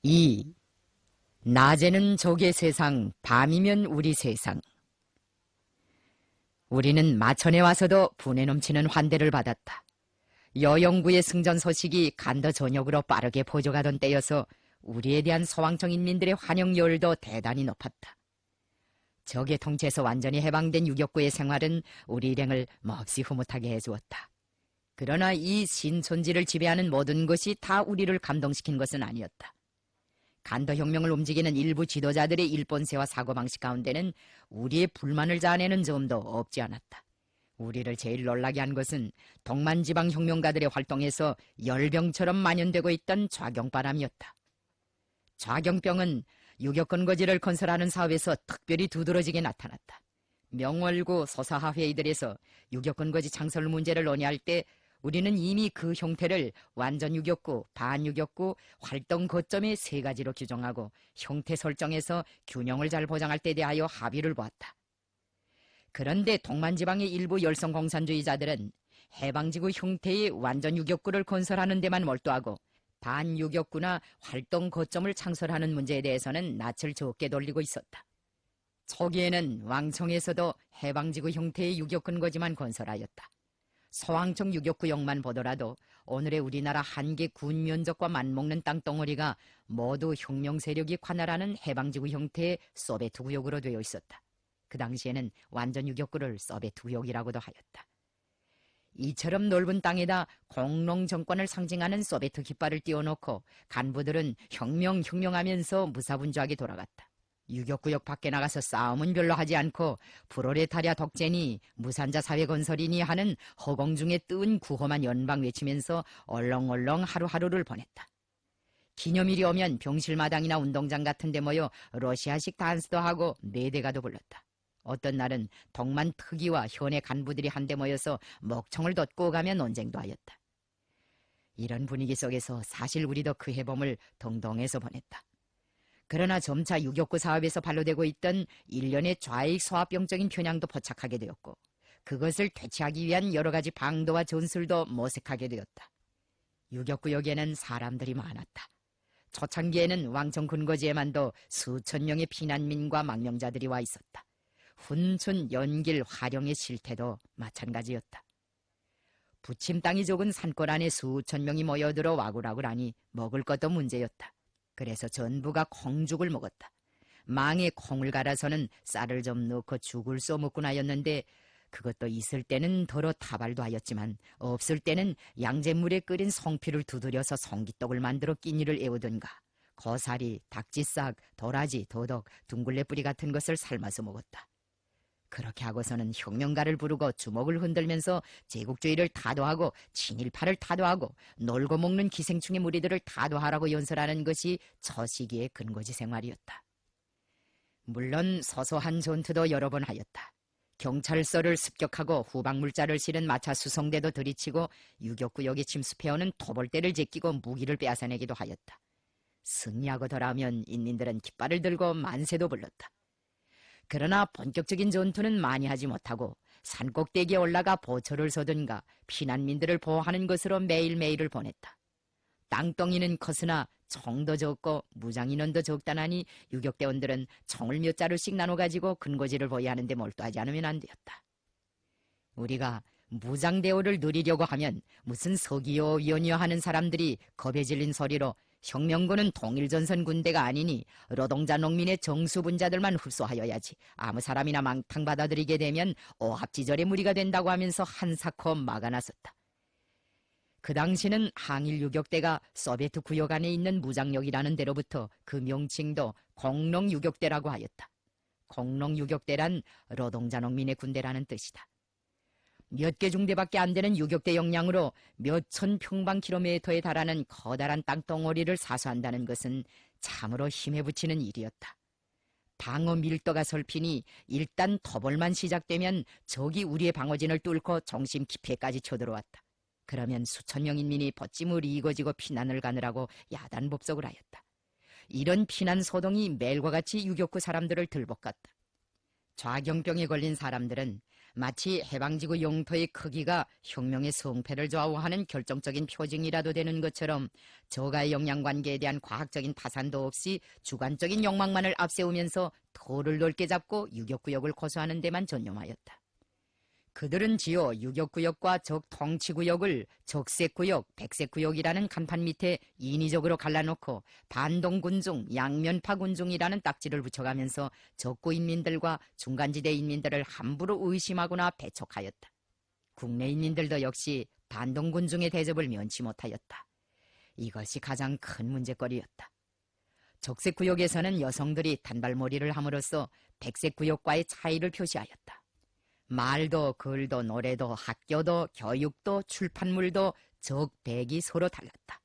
2. 낮에는 적의 세상, 밤이면 우리 세상. 우리는 마천에 와서도 분에 넘치는 환대를 받았다. 여영구의 승전 소식이 간더 전역으로 빠르게 포져가던 때여서 우리에 대한 서왕청 인민들의 환영열도 대단히 높았다. 적의 통치에서 완전히 해방된 유격구의 생활은 우리 일행을 몹시 흐뭇하게 해주었다. 그러나 이 신촌지를 지배하는 모든 것이 다 우리를 감동시킨 것은 아니었다. 간더혁명을 움직이는 일부 지도자들의 일본세와 사고방식 가운데는 우리의 불만을 자아내는 점도 없지 않았다. 우리를 제일 놀라게 한 것은 동만지방혁명가들의 활동에서 열병처럼 만연되고 있던 좌경바람이었다. 좌경병은 유격건거지를 건설하는 사업에서 특별히 두드러지게 나타났다. 명월구 소사하 회의들에서 유격건거지 창설 문제를 논의할 때 우리는 이미 그 형태를 완전 유격구, 반유격구, 활동 거점의 세 가지로 규정하고 형태 설정에서 균형을 잘 보장할 때 대하여 합의를 보았다. 그런데 동만지방의 일부 열성공산주의자들은 해방지구 형태의 완전 유격구를 건설하는 데만 몰두하고 반유격구나 활동 거점을 창설하는 문제에 대해서는 낯을 좁게 돌리고 있었다. 초기에는 왕청에서도 해방지구 형태의 유격근거지만 건설하였다. 서왕청 유격구역만 보더라도 오늘의 우리나라 한개 군 면적과 맞먹는 땅덩어리가 모두 혁명 세력이 관할하는 해방지구 형태의 소베트 구역으로 되어 있었다. 그 당시에는 완전 유격구를 소베트 구역이라고도 하였다. 이처럼 넓은 땅에다 공농 정권을 상징하는 소베트 깃발을 띄워놓고 간부들은 혁명하면서 무사분주하게 돌아갔다. 유격구역 밖에 나가서 싸움은 별로 하지 않고 프로레타리아 독재니 무산자 사회 건설이니 하는 허공 중에 뜬 구호만 연방 외치면서 얼렁얼렁 하루하루를 보냈다. 기념일이 오면 병실마당이나 운동장 같은 데 모여 러시아식 단스도 하고 내대가도 불렀다. 어떤 날은 동만 특위와 현해 간부들이 한데 모여서 목청을 돋고 가며 논쟁도 하였다. 이런 분위기 속에서 사실 우리도 그 해봄을 동동해서 보냈다. 그러나 점차 유격구 사업에서 반로되고 있던 일련의 좌익 소합병적인 편향도 포착하게 되었고 그것을 퇴치하기 위한 여러 가지 방도와 전술도 모색하게 되었다. 유격구역에는 사람들이 많았다. 초창기에는 왕청 근거지에만도 수천 명의 피난민과 망명자들이 와 있었다. 훈춘, 연길, 화령의 실태도 마찬가지였다. 부침 땅이 적은 산골 안에 수천 명이 모여들어 와글와글하니 먹을 것도 문제였다. 그래서 전부가 콩죽을 먹었다. 망에 콩을 갈아서는 쌀을 좀 넣고 죽을 써먹곤 하였는데 그것도 있을 때는 더러 타발도 하였지만 없을 때는 양잿물에 끓인 송피를 두드려서 송기떡을 만들어 끼니를 애우던가 고사리, 닭지싹, 도라지, 더덕, 둥글레 뿌리 같은 것을 삶아서 먹었다. 그렇게 하고서는 혁명가를 부르고 주먹을 흔들면서 제국주의를 타도하고 친일파를 타도하고 놀고 먹는 기생충의 무리들을 타도하라고 연설하는 것이 처시기의 근거지 생활이었다. 물론 소소한 전투도 여러 번 하였다. 경찰서를 습격하고 후방물자를 실은 마차 수송대도 들이치고 유격구역에 침습해오는 토벌대를 제끼고 무기를 빼앗아내기도 하였다. 승리하고 돌아오면 인민들은 깃발을 들고 만세도 불렀다. 그러나 본격적인 전투는 많이 하지 못하고 산꼭대기에 올라가 보초를 서든가 피난민들을 보호하는 것으로 매일매일을 보냈다. 땅덩이는 컸으나 총도 적고 무장인원도 적다나니 유격대원들은 총을 몇 자루씩 나눠가지고 근거지를 보유하는 데 몰두하지 않으면 안 되었다. 우리가 무장대우를 누리려고 하면 무슨 서기요 위원이요 하는 사람들이 겁에 질린 소리로 혁명군은 통일전선 군대가 아니니 노동자 농민의 정수분자들만 흡수하여야지 아무 사람이나 망탕 받아들이게 되면 오합지졸의 무리가 된다고 하면서 한사코 막아나섰다. 그 당시는 항일 유격대가 소비에트 구역 안에 있는 무장역이라는 데로부터 그 명칭도 공농유격대라고 하였다. 공농유격대란 노동자 농민의 군대라는 뜻이다. 몇 개 중대밖에 안 되는 유격대 역량으로 몇천 평방킬로미터에 달하는 커다란 땅덩어리를 사수한다는 것은 참으로 힘에 부치는 일이었다. 방어 밀도가 설피니 일단 토벌만 시작되면 적이 우리의 방어진을 뚫고 정심 깊이까지 쳐들어왔다. 그러면 수천 명 인민이 벗짐을 이거지고 피난을 가느라고 야단법석을 하였다. 이런 피난 소동이 매일과 같이 유격구 사람들을 들볶았다. 좌경병에 걸린 사람들은 마치 해방지구 영토의 크기가 혁명의 성패를 좌우하는 결정적인 표징이라도 되는 것처럼 저가의 영향관계에 대한 과학적인 파산도 없이 주관적인 욕망만을 앞세우면서 토를 넓게 잡고 유격구역을 고수하는 데만 전념하였다. 그들은 지어 유격구역과 적통치구역을 적색구역, 백색구역이라는 간판 밑에 인위적으로 갈라놓고 반동군중, 양면파군중이라는 딱지를 붙여가면서 적구 인민들과 중간지대 인민들을 함부로 의심하거나 배척하였다. 국내 인민들도 역시 반동군중의 대접을 면치 못하였다. 이것이 가장 큰 문제거리였다. 적색구역에서는 여성들이 단발머리를 함으로써 백색구역과의 차이를 표시하였다. 말도 글도 노래도 학교도 교육도 출판물도 적백이 서로 달랐다.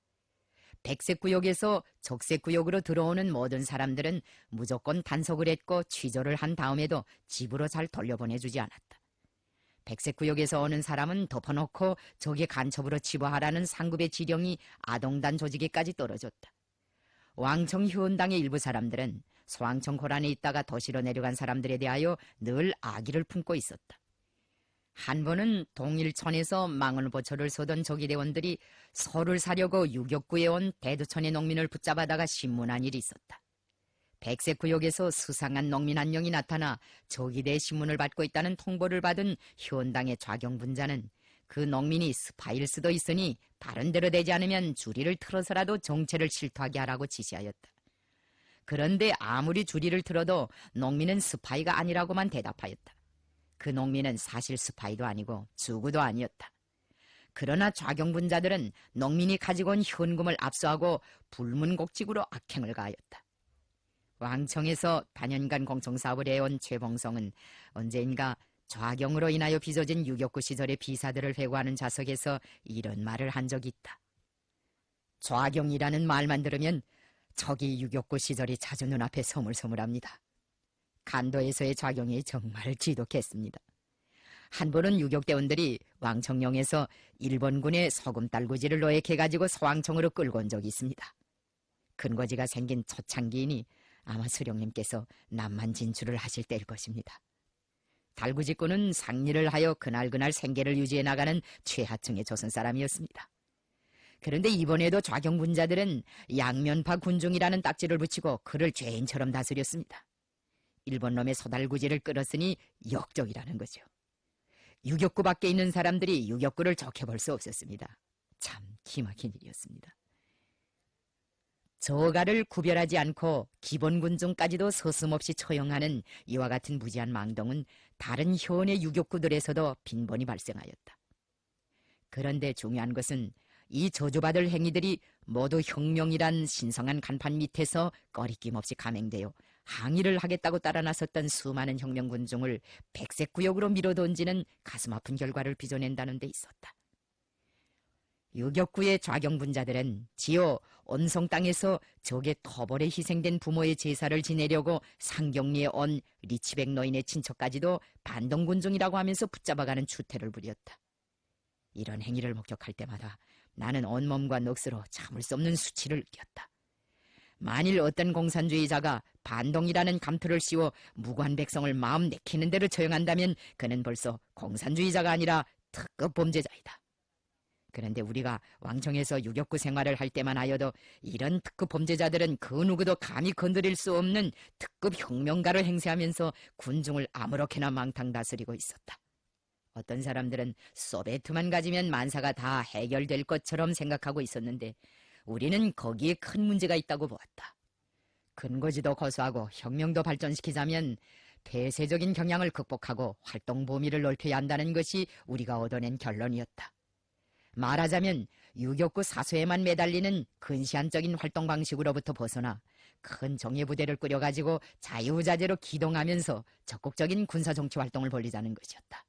백색구역에서 적색구역으로 들어오는 모든 사람들은 무조건 단속을 했고 취조를 한 다음에도 집으로 잘 돌려보내주지 않았다. 백색구역에서 오는 사람은 덮어놓고 적의 간첩으로 치부하라는 상급의 지령이 아동단 조직에까지 떨어졌다. 왕청 휴원당의 일부 사람들은 소왕청 고란에 있다가 도시로 내려간 사람들에 대하여 늘 악의를 품고 있었다. 한 번은 동일촌에서 망원보초를 쏘던 조기대원들이 소를 사려고 유격구에 온 대두촌의 농민을 붙잡아다가 신문한 일이 있었다. 백색구역에서 수상한 농민 한 명이 나타나 조기대의 신문을 받고 있다는 통보를 받은 휴원당의 좌경분자는 그 농민이 스파일 수도 있으니 바른대로 되지 않으면 주리를 틀어서라도 정체를 실토하게 하라고 지시하였다. 그런데 아무리 주리를 틀어도 농민은 스파이가 아니라고만 대답하였다. 그 농민은 사실 스파이도 아니고 주구도 아니었다. 그러나 좌경분자들은 농민이 가지고 온 현금을 압수하고 불문곡직으로 악행을 가하였다. 왕청에서 단연간 공청사업을 해온 최봉성은 언제인가 좌경으로 인하여 빚어진 유격구 시절의 비사들을 회고하는 자석에서 이런 말을 한 적이 있다. 좌경이라는 말만 들으면 저기 유격구 시절이 자주 눈앞에 서물서물합니다. 간도에서의 좌경이 정말 지독했습니다. 한 번은 유격대원들이 왕청령에서 일본군의 소금딸구지를 노획해가지고 서왕청으로 끌고 온 적이 있습니다. 근거지가 생긴 초창기이니 아마 수령님께서 남만 진출을 하실 때일 것입니다. 달구지꾼은 상리를 하여 그날그날 생계를 유지해 나가는 최하층의 조선 사람이었습니다. 그런데 이번에도 좌경분자들은 양면파 군중이라는 딱지를 붙이고 그를 죄인처럼 다스렸습니다. 일본 놈의 소달구지를 끌었으니 역적이라는 거죠. 유격구 밖에 있는 사람들이 유격구를 좋게 볼 수 없었습니다. 참 기막힌 일이었습니다. 저가를 구별하지 않고 기본 군중까지도 서슴없이 처형하는 이와 같은 무지한 망동은 다른 현의 유격구들에서도 빈번히 발생하였다. 그런데 중요한 것은 이 저주받을 행위들이 모두 혁명이란 신성한 간판 밑에서 꺼리낌 없이 감행되어 항의를 하겠다고 따라 나섰던 수많은 혁명군중을 백색구역으로 밀어던지는 가슴 아픈 결과를 빚어낸다는 데 있었다. 유격구의 좌경분자들은 지어 온성 땅에서 적의 토벌에 희생된 부모의 제사를 지내려고 상경리에 온 리치백 노인의 친척까지도 반동군중이라고 하면서 붙잡아가는 추태를 부렸다. 이런 행위를 목격할 때마다 나는 온몸과 넋으로 참을 수 없는 수치를 느꼈다. 만일 어떤 공산주의자가 반동이라는 감투를 씌워 무고한 백성을 마음 내키는 대로 처형한다면 그는 벌써 공산주의자가 아니라 특급 범죄자이다. 그런데 우리가 왕청에서 유격구 생활을 할 때만 하여도 이런 특급 범죄자들은 그 누구도 감히 건드릴 수 없는 특급 혁명가를 행세하면서 군중을 아무렇게나 망탕 다스리고 있었다. 어떤 사람들은 소베트만 가지면 만사가 다 해결될 것처럼 생각하고 있었는데 우리는 거기에 큰 문제가 있다고 보았다. 근거지도 고수하고 혁명도 발전시키자면 폐쇄적인 경향을 극복하고 활동 범위를 넓혀야 한다는 것이 우리가 얻어낸 결론이었다. 말하자면 유격구 사소에만 매달리는 근시안적인 활동 방식으로부터 벗어나 큰 정예부대를 꾸려가지고 자유자재로 기동하면서 적극적인 군사정치 활동을 벌이자는 것이었다.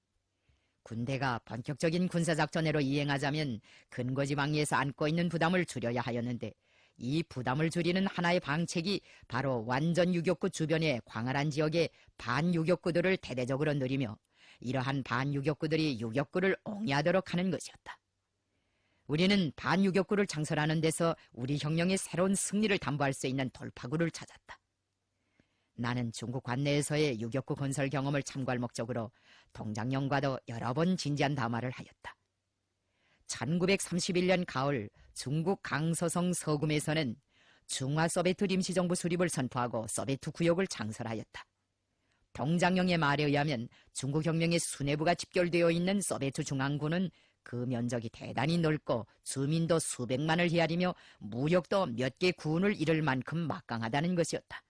군대가 본격적인 군사작전으로 이행하자면 근거지방위에서 안고 있는 부담을 줄여야 하였는데 이 부담을 줄이는 하나의 방책이 바로 완전 유격구 주변의 광활한 지역에 반유격구들을 대대적으로 늘리며 이러한 반유격구들이 유격구를 옹이하도록 하는 것이었다. 우리는 반유격구를 창설하는 데서 우리 혁명의 새로운 승리를 담보할 수 있는 돌파구를 찾았다. 나는 중국 관내에서의 유격구 건설 경험을 참고할 목적으로 동장영과도 여러 번 진지한 담화를 하였다. 1931년 가을 중국 강서성 서금에서는 중화 소비에트 임시정부 수립을 선포하고 소비에트 구역을 창설하였다. 동장영의 말에 의하면 중국혁명의 수뇌부가 집결되어 있는 소비에트 중앙군은 그 면적이 대단히 넓고 주민도 수백만을 헤아리며 무력도 몇 개 군을 이룰 만큼 막강하다는 것이었다.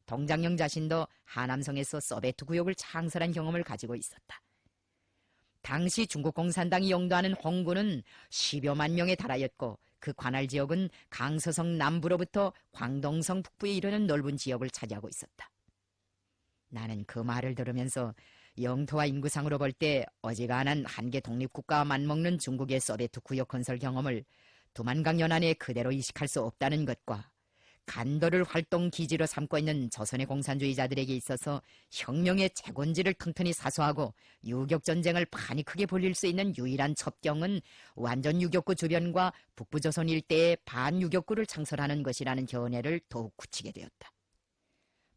동장영 자신도 하남성에서 소비에트 구역을 창설한 경험을 가지고 있었다. 당시 중국 공산당이 영도하는 홍군은 10여만 명에 달하였고 그 관할 지역은 강서성 남부로부터 광동성 북부에 이르는 넓은 지역을 차지하고 있었다. 나는 그 말을 들으면서 영토와 인구상으로 볼 때 어지간한 한계 독립국가와 맞먹는 중국의 소비에트 구역 건설 경험을 두만강 연안에 그대로 이식할 수 없다는 것과 간도를 활동 기지로 삼고 있는 조선의 공산주의자들에게 있어서 혁명의 재건지를 튼튼히 사수하고 유격전쟁을 판이 크게 벌릴 수 있는 유일한 첩경은 완전 유격구 주변과 북부조선 일대에 반유격구를 창설하는 것이라는 견해를 더욱 굳히게 되었다.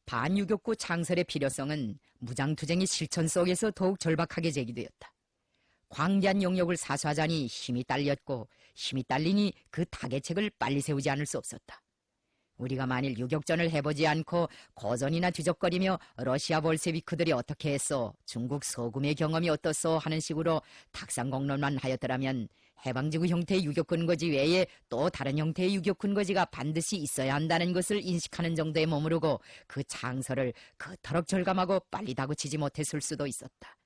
반유격구 창설의 필요성은 무장투쟁의 실천 속에서 더욱 절박하게 제기되었다. 광대한 영역을 사수하자니 힘이 딸렸고 힘이 딸리니 그 타개책을 빨리 세우지 않을 수 없었다. 우리가 만일 유격전을 해보지 않고 고전이나 뒤적거리며 러시아 볼세비크들이 어떻게 했어, 중국 서금의 경험이 어떻소 하는 식으로 탁상공론만 하였더라면 해방지구 형태의 유격근거지 외에 또 다른 형태의 유격근거지가 반드시 있어야 한다는 것을 인식하는 정도에 머무르고 그 창설을 그토록 절감하고 빨리 다그치지 못했을 수도 있었다.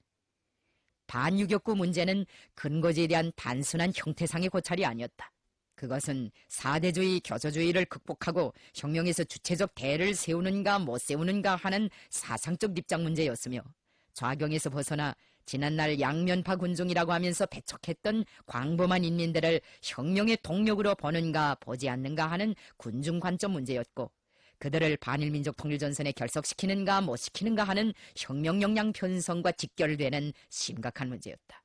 반유격구 문제는 근거지에 대한 단순한 형태상의 고찰이 아니었다. 그것은 사대주의, 교조주의를 극복하고 혁명에서 주체적 대를 세우는가 못 세우는가 하는 사상적 입장 문제였으며 좌경에서 벗어나 지난날 양면파 군중이라고 하면서 배척했던 광범한 인민들을 혁명의 동력으로 보는가 보지 않는가 하는 군중 관점 문제였고 그들을 반일민족 통일전선에 결속시키는가 못 시키는가 하는 혁명 역량 편성과 직결되는 심각한 문제였다.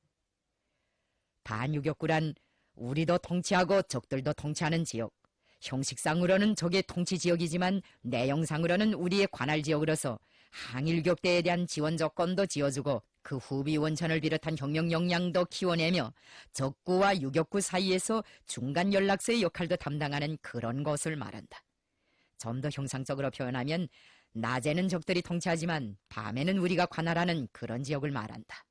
반유격구란 우리도 통치하고 적들도 통치하는 지역, 형식상으로는 적의 통치 지역이지만 내용상으로는 우리의 관할 지역으로서 항일격대에 대한 지원 조건도 지어주고 그 후비 원천을 비롯한 혁명 역량도 키워내며 적구와 유격구 사이에서 중간 연락소의 역할도 담당하는 그런 것을 말한다. 좀 더 형상적으로 표현하면 낮에는 적들이 통치하지만 밤에는 우리가 관할하는 그런 지역을 말한다.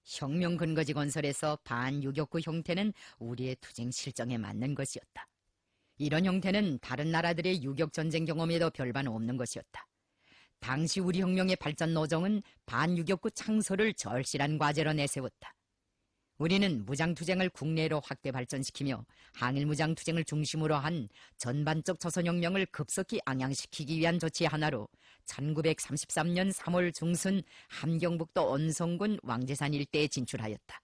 혁명 근거지 건설에서 반유격구 형태는 우리의 투쟁 실정에 맞는 것이었다. 이런 형태는 다른 나라들의 유격전쟁 경험에도 별반 없는 것이었다. 당시 우리 혁명의 발전 노정은 반유격구 창설을 절실한 과제로 내세웠다. 우리는 무장투쟁을 국내로 확대 발전시키며 항일무장투쟁을 중심으로 한 전반적 조선혁명을 급속히 ang양시키기 위한 조치 하나로 1933년 3월 중순 함경북도 온성군 왕제산 일대에 진출하였다.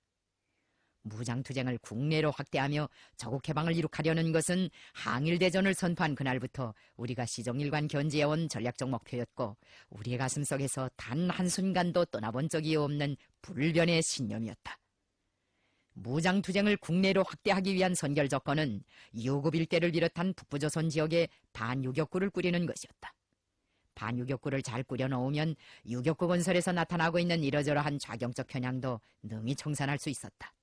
무장투쟁을 국내로 확대하며 조국해방을 이룩하려는 것은 항일대전을 선포한 그날부터 우리가 시종일관 견지해온 전략적 목표였고 우리의 가슴속에서 단 한순간도 떠나본 적이 없는 불변의 신념이었다. 무장투쟁을 국내로 확대하기 위한 선결 조건은 유급 일대를 비롯한 북부조선 지역에 반유격구를 꾸리는 것이었다. 반유격구를 잘 꾸려놓으면 유격구 건설에서 나타나고 있는 이러저러한 좌경적 편향도 능히 청산할 수 있었다.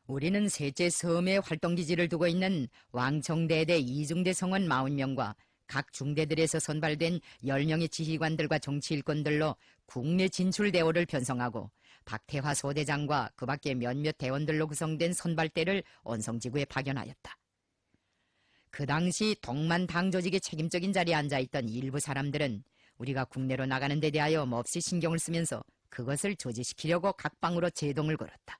우리는 셋째 섬에 활동기지를 두고 있는 왕청대대 이중대 성원 40명과 각 중대들에서 선발된 10명의 지휘관들과 정치일꾼들로 국내 진출 대오를 편성하고 박태화 소대장과 그 밖에 몇몇 대원들로 구성된 선발대를 온성지구에 파견하였다. 그 당시 동만 당조직의 책임적인 자리에 앉아있던 일부 사람들은 우리가 국내로 나가는 데 대하여 몹시 신경을 쓰면서 그것을 조지시키려고 각방으로 제동을 걸었다.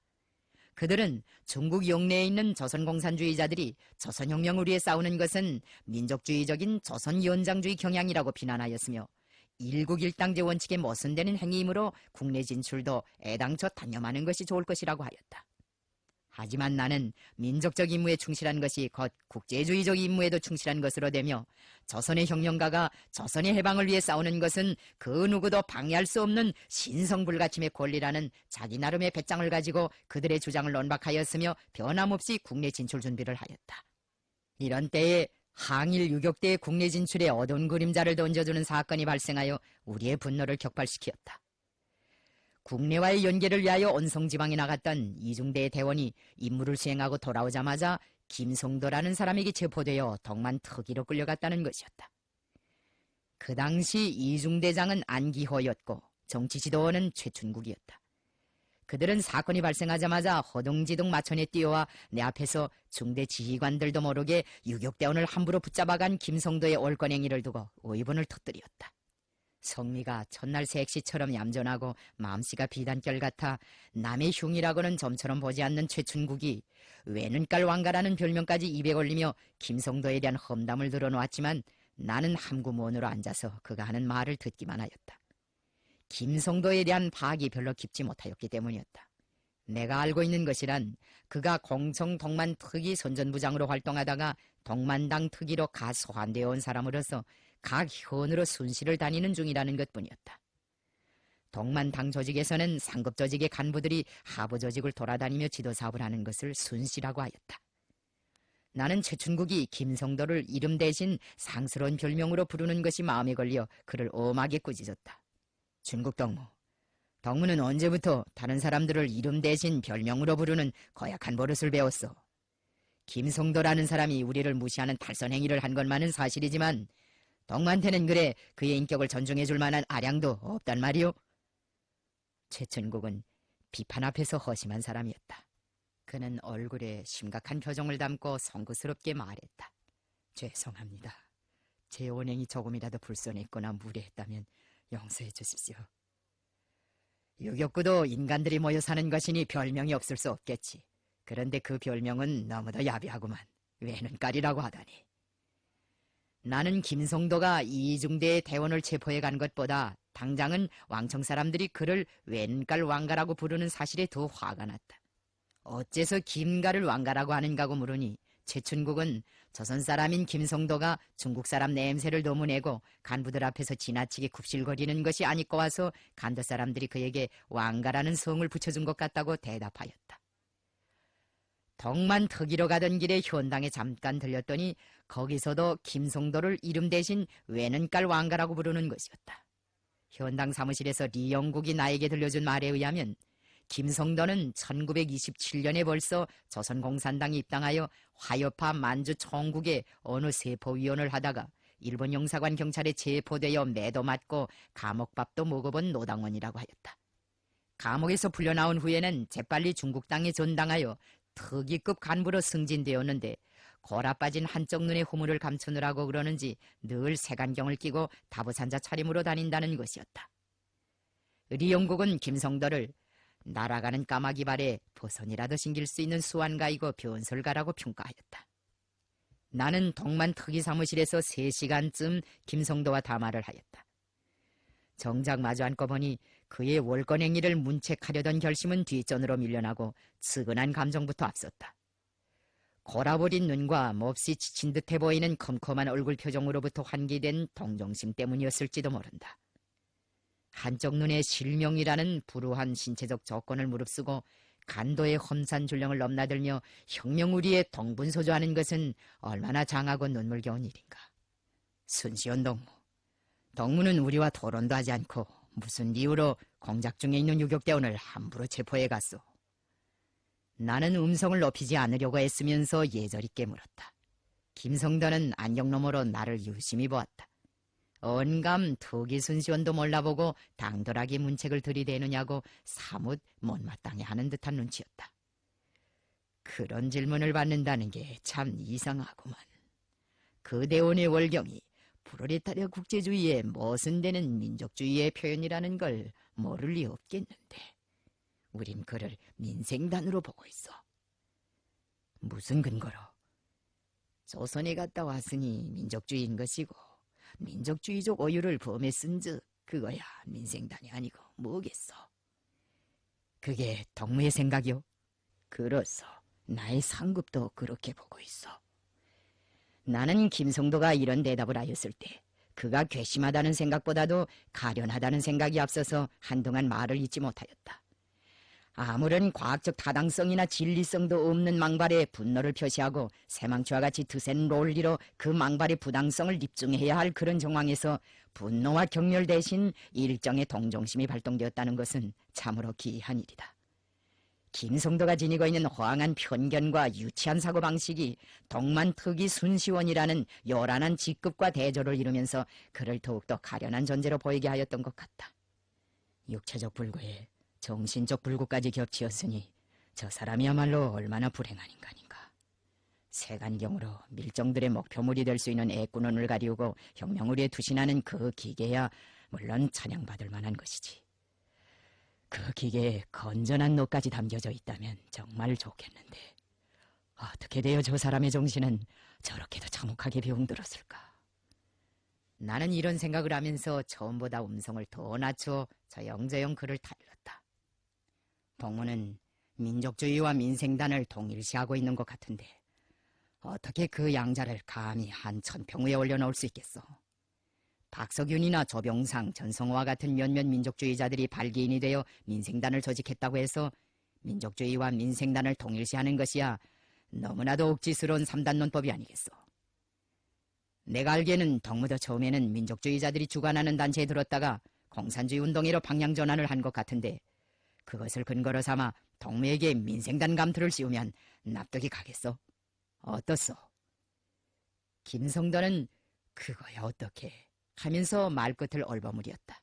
그들은 중국 영내에 있는 조선공산주의자들이 조선혁명을 위해 싸우는 것은 민족주의적인 조선연장주의 경향이라고 비난하였으며 일국일당제 원칙에 모순되는 행위이므로 국내 진출도 애당초 단념하는 것이 좋을 것이라고 하였다. 하지만 나는 민족적 임무에 충실한 것이 곧 국제주의적 임무에도 충실한 것으로 되며 조선의 혁명가가 조선의 해방을 위해 싸우는 것은 그 누구도 방해할 수 없는 신성불가침의 권리라는 자기 나름의 배짱을 가지고 그들의 주장을 논박하였으며 변함없이 국내 진출 준비를 하였다. 이런 때에 항일 유격대의 국내 진출에 어두운 그림자를 던져주는 사건이 발생하여 우리의 분노를 격발시켰다. 국내와의 연계를 위하여 온성지방에 나갔던 이중대 대원이 임무를 수행하고 돌아오자마자 김성도라는 사람에게 체포되어 덕만 특이로 끌려갔다는 것이었다. 그 당시 이중대장은 안기호였고 정치지도원은 최춘국이었다. 그들은 사건이 발생하자마자 허둥지둥 마천에 뛰어와 내 앞에서 중대 지휘관들도 모르게 유격대원을 함부로 붙잡아간 김성도의 올건 행위를 두고 의분을 터뜨렸다. 성미가 첫날 색시처럼 얌전하고 마음씨가 비단결 같아 남의 흉이라고는 점처럼 보지 않는 최춘국이 외눈깔 왕가라는 별명까지 입에 걸리며 김성도에 대한 험담을 들어놓았지만 나는 함구무원으로 앉아서 그가 하는 말을 듣기만 하였다. 김성도에 대한 파악이 별로 깊지 못하였기 때문이었다. 내가 알고 있는 것이란 그가 공청 덕만 특위 선전부장으로 활동하다가 덕만당 특위로 가소환되어 온 사람으로서 각 현으로 순시를 다니는 중이라는 것뿐이었다. 덕만당 조직에서는 상급 조직의 간부들이 하부 조직을 돌아다니며 지도사업을 하는 것을 순시라고 하였다. 나는 최춘국이 김성도를 이름 대신 상스러운 별명으로 부르는 것이 마음에 걸려 그를 엄하게 꾸짖었다. 준국 덕무, 덕무는 언제부터 다른 사람들을 이름 대신 별명으로 부르는 거약한 버릇을 배웠어? 김성도라는 사람이 우리를 무시하는 탈선 행위를 한 것만은 사실이지만 덕무한테는 그래 그의 인격을 존중해 줄 만한 아량도 없단 말이오? 최춘국은 비판 앞에서 허심한 사람이었다. 그는 얼굴에 심각한 표정을 담고 송구스럽게 말했다. 죄송합니다. 제 언행이 조금이라도 불손했거나 무례했다면 용서해 주십시오. 유격구도 인간들이 모여 사는 것이니 별명이 없을 수 없겠지. 그런데 그 별명은 너무도 야비하구만. 외눈깔이라고 하다니. 나는 김성도가 이중대의 대원을 체포해 간 것보다 당장은 왕청 사람들이 그를 외눈깔 왕가라고 부르는 사실에 더 화가 났다. 어째서 김가를 왕가라고 하는가고 물으니 최춘국은 조선 사람인 김성도가 중국 사람 냄새를 너무 내고 간부들 앞에서 지나치게 굽실거리는 것이 아니고 와서 간도 사람들이 그에게 왕가라는 성을 붙여준 것 같다고 대답하였다. 덕만 특위로 가던 길에 현당에 잠깐 들렸더니 거기서도 김성도를 이름 대신 외눈깔 왕가라고 부르는 것이었다. 현당 사무실에서 리영국이 나에게 들려준 말에 의하면 김성도는 1927년에 벌써 조선공산당에 입당하여 화요파 만주 총국의 어느 세포위원을 하다가 일본 영사관 경찰에 체포되어 매도 맞고 감옥밥도 먹어본 노당원이라고 하였다. 감옥에서 풀려나온 후에는 재빨리 중국 땅에 전당하여 특위급 간부로 승진되었는데 골아 빠진 한쪽 눈에 후물을 감추느라고 그러는지 늘 색안경을 끼고 다부산자 차림으로 다닌다는 것이었다. 리영국은 김성도를 날아가는 까마귀 발에 버선이라도 신길 수 있는 수완가이고 변설가라고 평가하였다. 나는 덕만 특위 사무실에서 3시간쯤 김성도와 담화를 하였다. 정작 마주 앉고 보니 그의 월권 행위를 문책하려던 결심은 뒷전으로 밀려나고 측은한 감정부터 앞섰다. 골아버린 눈과 몹시 지친 듯해 보이는 컴컴한 얼굴 표정으로부터 환기된 동정심 때문이었을지도 모른다. 한쪽 눈에 실명이라는 불우한 신체적 조건을 무릅쓰고 간도의 험산 줄령을 넘나들며 혁명우리에 동분서주하는 것은 얼마나 장하고 눈물겨운 일인가. 순시원 덕무, 덕무는 우리와 토론도 하지 않고 무슨 이유로 공작 중에 있는 유격대원을 함부로 체포해 갔소? 나는 음성을 높이지 않으려고 애쓰면서 예절있게 물었다. 김성도는 안경 너머로 나를 유심히 보았다. 언감 특위 순시원도 몰라보고 당돌하게 문책을 들이대느냐고 사뭇 못마땅해하는 듯한 눈치였다. 그런 질문을 받는다는 게 참 이상하구만. 그 대원의 월경이 프롤레타리아 국제주의의 모순되는 민족주의의 표현이라는 걸 모를 리 없겠는데 우린 그를 민생단으로 보고 있어. 무슨 근거로? 조선에 갔다 왔으니 민족주의인 것이고 민족주의적 오유를 범했은즉 그거야 민생단이 아니고 뭐겠어. 그게 덕무의 생각이오? 그렇소. 나의 상급도 그렇게 보고 있어. 나는 김성도가 이런 대답을 하였을 때 그가 괘씸하다는 생각보다도 가련하다는 생각이 앞서서 한동안 말을 잇지 못하였다. 아무런 과학적 타당성이나 진리성도 없는 망발에 분노를 표시하고 새망치와 같이 드센 논리로 그 망발의 부당성을 입증해야 할 그런 정황에서 분노와 경멸 대신 일정의 동정심이 발동되었다는 것은 참으로 기이한 일이다. 김성도가 지니고 있는 허황한 편견과 유치한 사고방식이 덕만특위 순시원이라는 요란한 직급과 대조를 이루면서 그를 더욱더 가련한 존재로 보이게 하였던 것 같다. 육체적 불구에 정신적 불구까지 겹치었으니 저 사람이야말로 얼마나 불행한 인간인가. 세간경으로 밀정들의 목표물이 될 수 있는 애꾸눈을 가리우고 혁명우리에 투신하는 그 기계야 물론 찬양받을 만한 것이지. 그 기계에 건전한 노까지 담겨져 있다면 정말 좋겠는데 어떻게 되어 저 사람의 정신은 저렇게도 참혹하게 병들었을까. 나는 이런 생각을 하면서 처음보다 음성을 더 낮춰 저 영재형 글을 달렸다. 동무는 민족주의와 민생단을 동일시하고 있는 것 같은데 어떻게 그 양자를 감히 한 천평 위에 올려놓을 수 있겠어. 박석윤이나 조병상, 전성호와 같은 몇몇 민족주의자들이 발기인이 되어 민생단을 조직했다고 해서 민족주의와 민생단을 동일시하는 것이야 너무나도 억지스러운 삼단론법이 아니겠어. 내가 알기에는 덕무도 처음에는 민족주의자들이 주관하는 단체에 들었다가 공산주의 운동회로 방향전환을 한 것 같은데 그것을 근거로 삼아 덕무에게 민생단 감투를 씌우면 납득이 가겠어? 어떻소? 김성도는 그거야 어떻게 하면서 말끝을 얼버무렸다.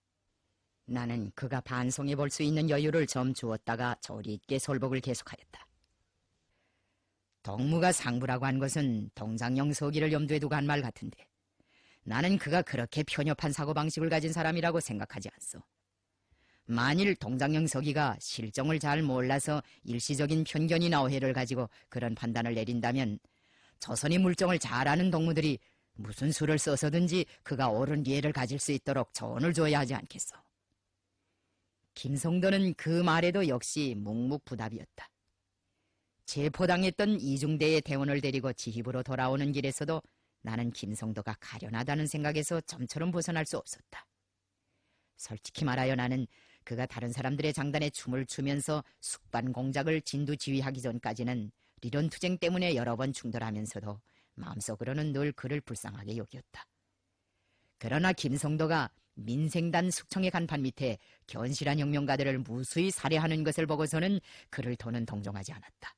나는 그가 반성해 볼 수 있는 여유를 좀 주었다가 조리 있게 솔복을 계속하였다. 덕무가 상부라고 한 것은 동장영 서기를 염두에 두고 한 말 같은데 나는 그가 그렇게 편협한 사고방식을 가진 사람이라고 생각하지 않소. 만일 동장영 서기가 실정을 잘 몰라서 일시적인 편견이나 오해를 가지고 그런 판단을 내린다면 조선이 물정을 잘 아는 동무들이 무슨 수를 써서든지 그가 옳은 이해를 가질 수 있도록 조언을 줘야 하지 않겠소. 김성도는 그 말에도 역시 묵묵부답이었다. 체포당했던 이중대의 대원을 데리고 지휘부로 돌아오는 길에서도 나는 김성도가 가련하다는 생각에서 점처럼 벗어날 수 없었다. 솔직히 말하여 나는 그가 다른 사람들의 장단에 춤을 추면서 숙반 공작을 진두지휘하기 전까지는 리론투쟁 때문에 여러 번 충돌하면서도 마음속으로는 늘 그를 불쌍하게 여겼다. 그러나 김성도가 민생단 숙청의 간판 밑에 견실한 혁명가들을 무수히 살해하는 것을 보고서는 그를 더는 동정하지 않았다.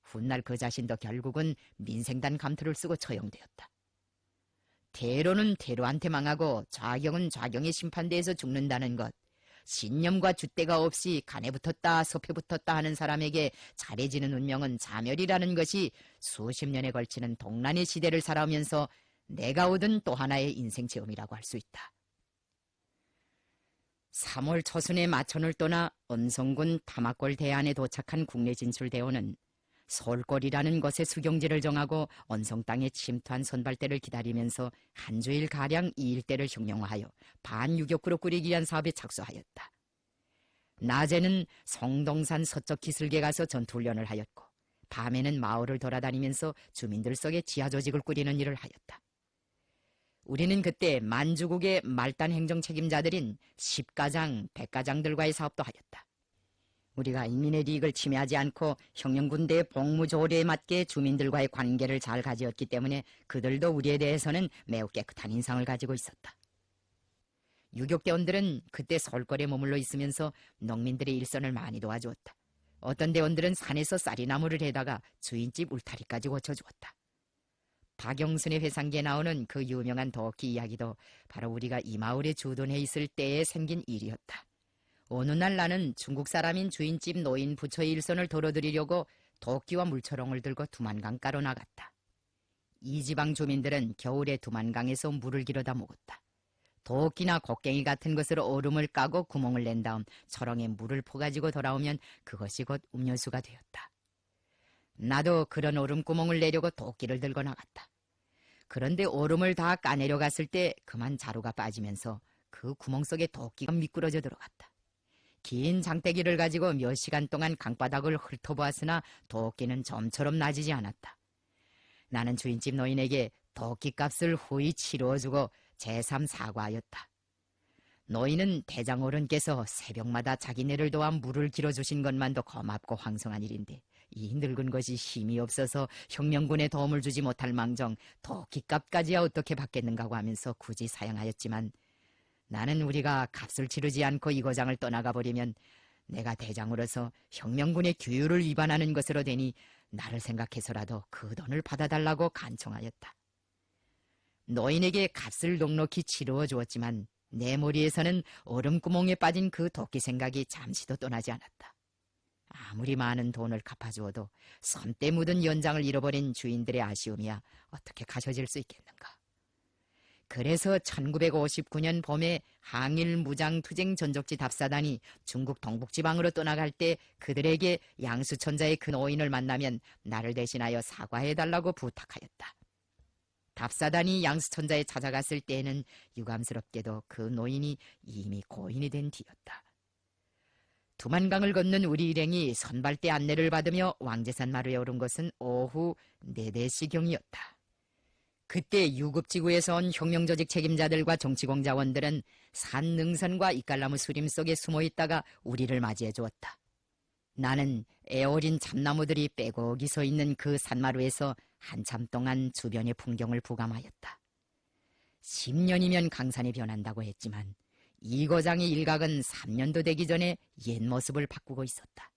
훗날 그 자신도 결국은 민생단 감투를 쓰고 처형되었다. 대로는 대로한테 망하고 좌경은 좌경의 심판대에서 죽는다는 것, 신념과 줏대가 없이 간에 붙었다 섭에 붙었다 하는 사람에게 잘해지는 운명은 자멸이라는 것이 수십 년에 걸치는 동란의 시대를 살아오면서 내가 얻은 또 하나의 인생 체험이라고 할 수 있다. 3월 초순에 마천을 떠나 엄성군 타막골 대안에 도착한 국내 진출대원은 서울골이라는 곳에 수경지를 정하고 언성 땅에 침투한 선발대를 기다리면서 한 주일가량 이 일대를 흉령화하여 반유격구로 꾸리기 위한 사업에 착수하였다. 낮에는 성동산 서쪽 기슭에 가서 전투훈련을 하였고 밤에는 마을을 돌아다니면서 주민들 속에 지하조직을 꾸리는 일을 하였다. 우리는 그때 만주국의 말단 행정 책임자들인 10가장, 100가장들과의 사업도 하였다. 우리가 인민의 이익을 침해하지 않고 혁명군대의 복무조례에 맞게 주민들과의 관계를 잘 가지었기 때문에 그들도 우리에 대해서는 매우 깨끗한 인상을 가지고 있었다. 유격대원들은 그때 서울골에 머물러 있으면서 농민들의 일선을 많이 도와주었다. 어떤 대원들은 산에서 쌀이나무를 해다가 주인집 울타리까지 고쳐주었다. 박영순의 회상기에 나오는 그 유명한 도끼 이야기도 바로 우리가 이 마을에 주둔해 있을 때에 생긴 일이었다. 어느 날 나는 중국 사람인 주인집 노인 부처의 일선을 덜어드리려고 도끼와 물초롱을 들고 두만강가로 나갔다. 이 지방 주민들은 겨울에 두만강에서 물을 길어다 먹었다. 도끼나 곡괭이 같은 것으로 얼음을 까고 구멍을 낸 다음 초롱에 물을 퍼가지고 돌아오면 그것이 곧 음료수가 되었다. 나도 그런 얼음구멍을 내려고 도끼를 들고 나갔다. 그런데 얼음을 다 까내려 갔을 때 그만 자루가 빠지면서 그 구멍 속에 도끼가 미끄러져 들어갔다. 긴 장대기를 가지고 몇 시간 동안 강바닥을 훑어보았으나 도끼는 좀처럼 나지지 않았다. 나는 주인집 노인에게 도끼값을 후히 치루어주고 제3 사과하였다. 너희는 대장어른께서 새벽마다 자기네를 도와 물을 길어주신 것만도 고맙고 황송한 일인데 이 늙은 것이 힘이 없어서 혁명군에 도움을 주지 못할 망정 도끼값까지야 어떻게 받겠는가고 하면서 굳이 사양하였지만 나는 우리가 값을 치르지 않고 이 고장을 떠나가 버리면 내가 대장으로서 혁명군의 규율을 위반하는 것으로 되니 나를 생각해서라도 그 돈을 받아달라고 간청하였다. 노인에게 값을 넉넉히 치루어 주었지만 내 머리에서는 얼음구멍에 빠진 그 도끼 생각이 잠시도 떠나지 않았다. 아무리 많은 돈을 갚아주어도 손때 묻은 연장을 잃어버린 주인들의 아쉬움이야 어떻게 가셔질 수 있겠는가. 그래서 1959년 봄에 항일 무장투쟁 전적지 답사단이 중국 동북지방으로 떠나갈 때 그들에게 양수천자의 그 노인을 만나면 나를 대신하여 사과해달라고 부탁하였다. 답사단이 양수천자에 찾아갔을 때에는 유감스럽게도 그 노인이 이미 고인이 된 뒤였다. 두만강을 걷는 우리 일행이 선발대 안내를 받으며 왕제산 마루에 오른 것은 오후 4~4시경이었다. 그때 유급지구에서 온 혁명조직 책임자들과 정치공자원들은 산 능선과 이깔나무 수림 속에 숨어있다가 우리를 맞이해 주었다. 나는 애어린 참나무들이 빼곡히 서 있는 그 산마루에서 한참 동안 주변의 풍경을 부감하였다. 10년이면 강산이 변한다고 했지만 이 고장의 일각은 3년도 되기 전에 옛 모습을 바꾸고 있었다.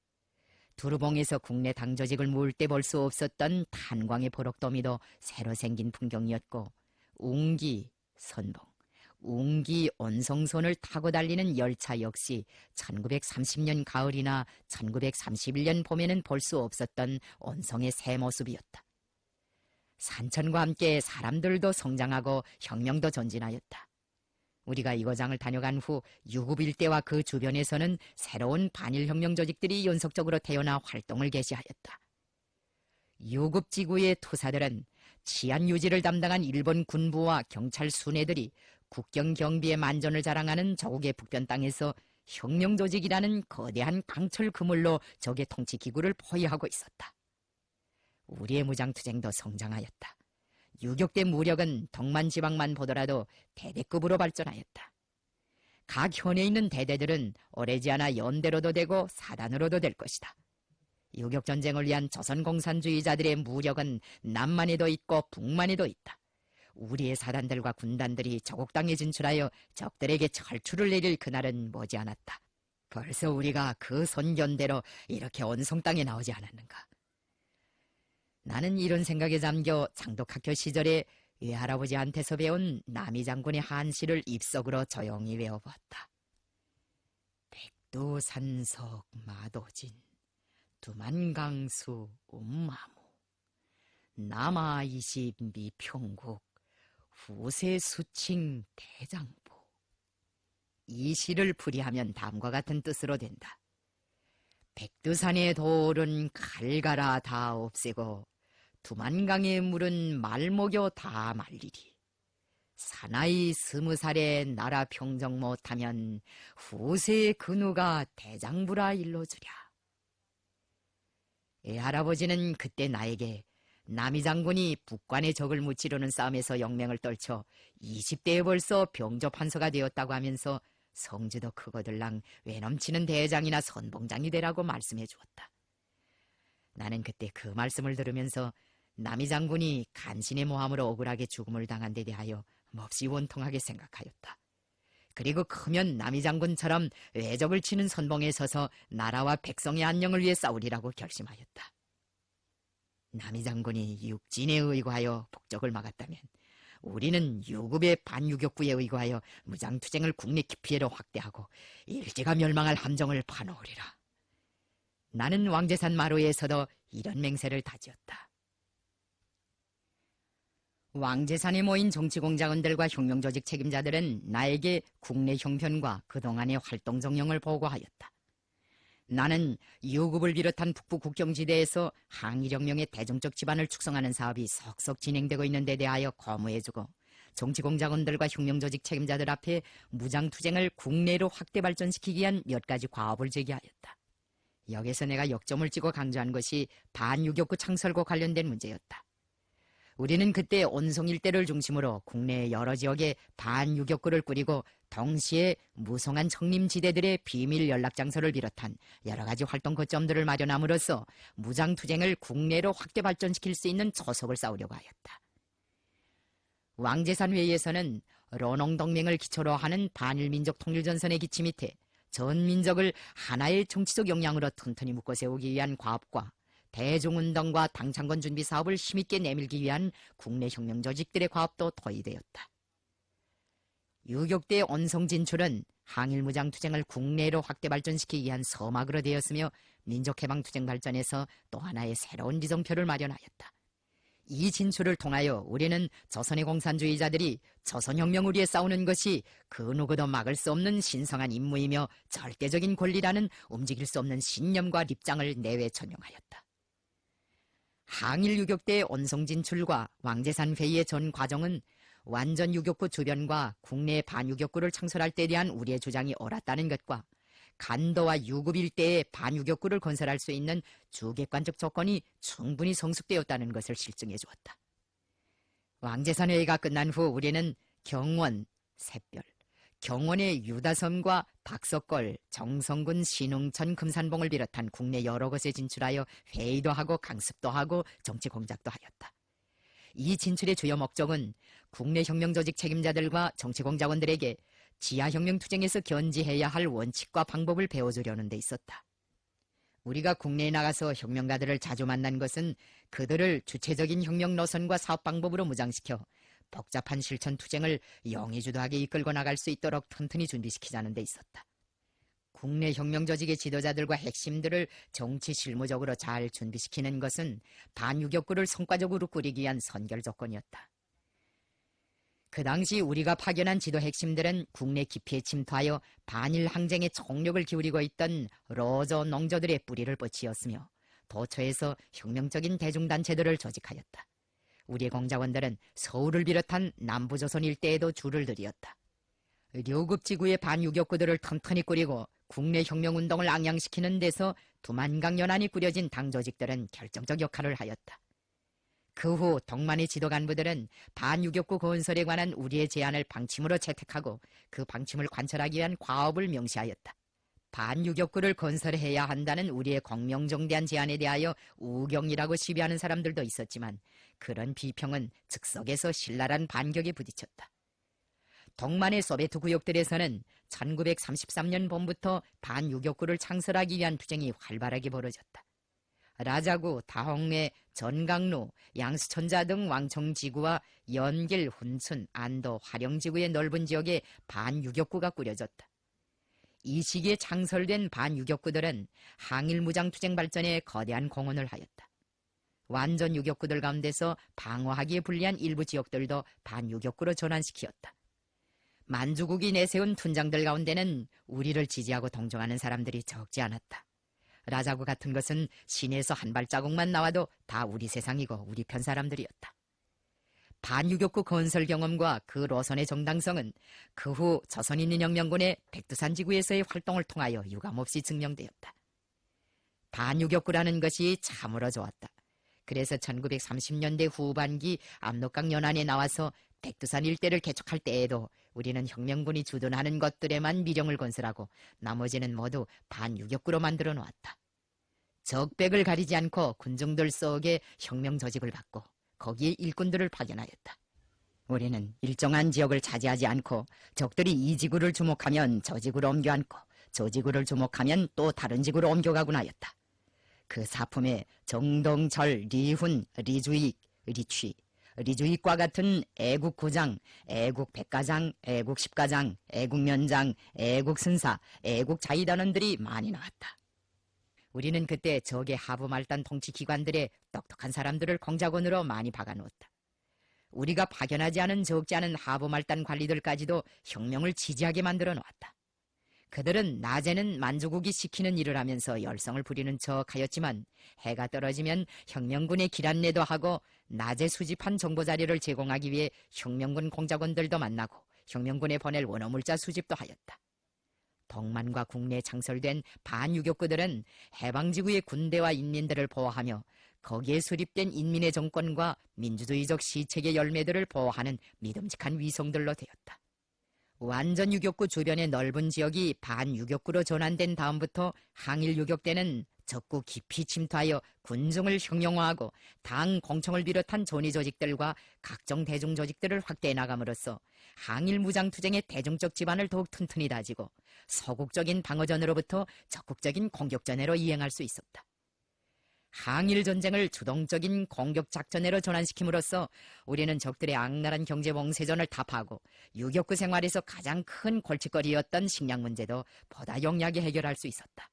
두루봉에서 국내 당조직을 모을 때 볼 수 없었던 탄광의 보록더미도 새로 생긴 풍경이었고 웅기, 선봉, 웅기 온성선을 타고 달리는 열차 역시 1930년 가을이나 1931년 봄에는 볼 수 없었던 온성의 새 모습이었다. 산천과 함께 사람들도 성장하고 혁명도 전진하였다. 우리가 이 고장을 다녀간 후 유급 일대와 그 주변에서는 새로운 반일혁명 조직들이 연속적으로 태어나 활동을 개시하였다. 유급지구의 투사들은 치안 유지를 담당한 일본 군부와 경찰 순애들이 국경 경비의 만전을 자랑하는 조국의 북변 땅에서 혁명 조직이라는 거대한 강철 그물로 적의 통치 기구를 포위하고 있었다. 우리의 무장투쟁도 성장하였다. 유격대 무력은 동만 지방만 보더라도 대대급으로 발전하였다. 각 현에 있는 대대들은 오래지 않아 연대로도 되고 사단으로도 될 것이다. 유격전쟁을 위한 조선공산주의자들의 무력은 남만에도 있고 북만에도 있다. 우리의 사단들과 군단들이 조국 땅에 진출하여 적들에게 철출을 내릴 그날은 머지않았다. 벌써 우리가 그 선견대로 이렇게 온성 땅에 나오지 않았는가. 나는 이런 생각에 잠겨 장독학교 시절에 외할아버지한테서 배운 남이장군의 한시를 입속으로 조용히 외워보았다. 백두산석 마도진 두만강수 음마무 남아이십 미평국 후세수칭 대장부. 이 시를 풀이하면 다음과 같은 뜻으로 된다. 백두산의 돌은 갈가라 다 없애고 두만강의 물은 말목여 다 말리리. 사나이 20살에 나라 평정 못하면 후세 근우가 대장부라 일러주랴. 할아버지는 그때 나에게 남이 장군이 북관의 적을 무찌르는 싸움에서 영맹을 떨쳐 20대에 벌써 병조판서가 되었다고 하면서 성지도 크고들랑 외넘치는 대장이나 선봉장이 되라고 말씀해 주었다. 나는 그때 그 말씀을 들으면서 남이 장군이 간신의 모함으로 억울하게 죽음을 당한 데 대하여 몹시 원통하게 생각하였다. 그리고 크면 남이 장군처럼 외적을 치는 선봉에 서서 나라와 백성의 안녕을 위해 싸우리라고 결심하였다. 남이 장군이 육진에 의거하여 북적을 막았다면 우리는 유급의 반유격부에 의거하여 무장투쟁을 국내 기피해로 확대하고 일제가 멸망할 함정을 파놓으리라. 나는 왕제산 마루에서도 이런 맹세를 다지었다. 왕제산에 모인 정치공작원들과 혁명조직 책임자들은 나에게 국내 형편과 그동안의 활동 정령을 보고하였다. 나는 유급을 비롯한 북부 국경지대에서 항일혁명의 대중적 기반을 축성하는 사업이 속속 진행되고 있는 데 대하여 거무해주고 정치공작원들과 혁명조직 책임자들 앞에 무장투쟁을 국내로 확대 발전시키기 위한 몇 가지 과업을 제기하였다. 여기서 내가 역점을 찍어 강조한 것이 반유격부 창설과 관련된 문제였다. 우리는 그때 온송 일대를 중심으로 국내 여러 지역에 반유격구를 꾸리고 동시에 무성한 청림지대들의 비밀 연락장소를 비롯한 여러 가지 활동 거점들을 마련함으로써 무장투쟁을 국내로 확대 발전시킬 수 있는 초석을 쌓으려고 하였다. 왕제산 회의에서는 러농동맹을 기초로 하는 반일민족 통일전선의 기치 밑에 전 민족을 하나의 정치적 역량으로 튼튼히 묶어 세우기 위한 과업과 대중운동과 당창건 준비 사업을 힘있게 내밀기 위한 국내 혁명 조직들의 과업도 토의되었다. 유격대 온송 진출은 항일무장 투쟁을 국내로 확대 발전시키기 위한 서막으로 되었으며 민족해방투쟁 발전에서 또 하나의 새로운 리정표를 마련하였다. 이 진출을 통하여 우리는 조선의 공산주의자들이 조선혁명을 위해 싸우는 것이 그 누구도 막을 수 없는 신성한 임무이며 절대적인 권리라는 움직일 수 없는 신념과立장을 내외 전용하였다. 항일 유격대 온송 진출과 왕제산 회의의 전 과정은 완전 유격구 주변과 국내 반유격구를 창설할 때에 대한 우리의 주장이 옳았다는 것과 간도와 유급 일대에 반유격구를 건설할 수 있는 주객관적 조건이 충분히 성숙되었다는 것을 실증해 주었다. 왕제산 회의가 끝난 후 우리는 경원, 샛별, 경원의 유다섬과 박석골, 정성군, 신흥천, 금산봉을 비롯한 국내 여러 곳에 진출하여 회의도 하고 강습도 하고 정치 공작도 하였다. 이 진출의 주요 목적은 국내 혁명 조직 책임자들과 정치 공작원들에게 지하혁명 투쟁에서 견지해야 할 원칙과 방법을 배워주려는 데 있었다. 우리가 국내에 나가서 혁명가들을 자주 만난 것은 그들을 주체적인 혁명 노선과 사업 방법으로 무장시켜 복잡한 실천 투쟁을 영의주도하게 이끌고 나갈 수 있도록 튼튼히 준비시키자는 데 있었다. 국내 혁명 조직의 지도자들과 핵심들을 정치 실무적으로 잘 준비시키는 것은 반유격구를 성과적으로 꾸리기 위한 선결 조건이었다. 그 당시 우리가 파견한 지도 핵심들은 국내 깊이에 침투하여 반일 항쟁에 총력을 기울이고 있던 로저 농저들의 뿌리를 뻗치었으며 도처에서 혁명적인 대중단체들을 조직하였다. 우리의 공작원들은 서울을 비롯한 남부조선 일대에도 줄을 들이었다. 료급지구의 반유격구들을 튼튼히 꾸리고 국내 혁명운동을 앙양시키는 데서 두만강 연안이 꾸려진 당 조직들은 결정적 역할을 하였다. 그 후 동만의 지도 간부들은 반유격구 건설에 관한 우리의 제안을 방침으로 채택하고 그 방침을 관철하기 위한 과업을 명시하였다. 반유격구를 건설해야 한다는 우리의 공명정대한 제안에 대하여 우경이라고 시비하는 사람들도 있었지만 그런 비평은 즉석에서 신랄한 반격에 부딪혔다. 동만의 소베트 구역들에서는 1933년 봄부터 반유격구를 창설하기 위한 투쟁이 활발하게 벌어졌다. 라자구, 다홍회, 전강루, 양수천자 등 왕청지구와 연길, 훈춘, 안도, 화령지구의 넓은 지역에 반유격구가 꾸려졌다. 이 시기에 창설된 반유격구들은 항일무장투쟁 발전에 거대한 공헌을 하였다. 완전 유격구들 가운데서 방어하기에 불리한 일부 지역들도 반유격구로 전환시키었다. 만주국이 내세운 툰장들 가운데는 우리를 지지하고 동정하는 사람들이 적지 않았다. 라자구 같은 것은 시내에서 한 발자국만 나와도 다 우리 세상이고 우리 편 사람들이었다. 반유격구 건설 경험과 그 노선의 정당성은 그 후 조선인민혁명군의 백두산 지구에서의 활동을 통하여 유감없이 증명되었다. 반유격구라는 것이 참으로 좋았다. 그래서 1930년대 후반기 압록강 연안에 나와서 백두산 일대를 개척할 때에도 우리는 혁명군이 주둔하는 것들에만 미령을 건설하고 나머지는 모두 반유격구로 만들어 놓았다. 적백을 가리지 않고 군중들 속에 혁명 조직을 받고 거기에 일꾼들을 파견하였다. 우리는 일정한 지역을 차지하지 않고 적들이 이 지구를 주목하면 저 지구로 옮겨 앉고 저 지구를 주목하면 또 다른 지구로 옮겨가곤 하였다. 그 사품에 정동철, 리훈, 리주익, 리취, 리주익과 같은 애국구장, 애국백가장, 애국십가장, 애국면장, 애국선사, 애국자위단원들이 많이 나왔다. 우리는 그때 적의 하부말단 통치기관들의 똑똑한 사람들을 공작원으로 많이 박아놓았다. 우리가 파견하지 않은 적지 않은 하부말단 관리들까지도 혁명을 지지하게 만들어 놓았다. 그들은 낮에는 만주국이 시키는 일을 하면서 열성을 부리는 척하였지만 해가 떨어지면 혁명군의 길 안내도 하고 낮에 수집한 정보자료를 제공하기 위해 혁명군 공작원들도 만나고 혁명군에 보낼 원어물자 수집도 하였다. 동만과 국내에 창설된 반유격구들은 해방지구의 군대와 인민들을 보호하며 거기에 수립된 인민의 정권과 민주주의적 시책의 열매들을 보호하는 믿음직한 위성들로 되었다. 완전 유격구 주변의 넓은 지역이 반유격구로 전환된 다음부터 항일 유격대는 적구 깊이 침투하여 군중을 형용화하고 당 공청을 비롯한 전위 조직들과 각종 대중 조직들을 확대해 나감으로써 항일 무장투쟁의 대중적 기반을 더욱 튼튼히 다지고 서국적인 방어전으로부터 적극적인 공격전으로 이행할 수 있었다. 항일 전쟁을 주동적인 공격 작전으로 전환시킴으로써 우리는 적들의 악랄한 경제 봉쇄전을 타파하고 유격구 생활에서 가장 큰 골칫거리였던 식량 문제도 보다 용이하게 해결할 수 있었다.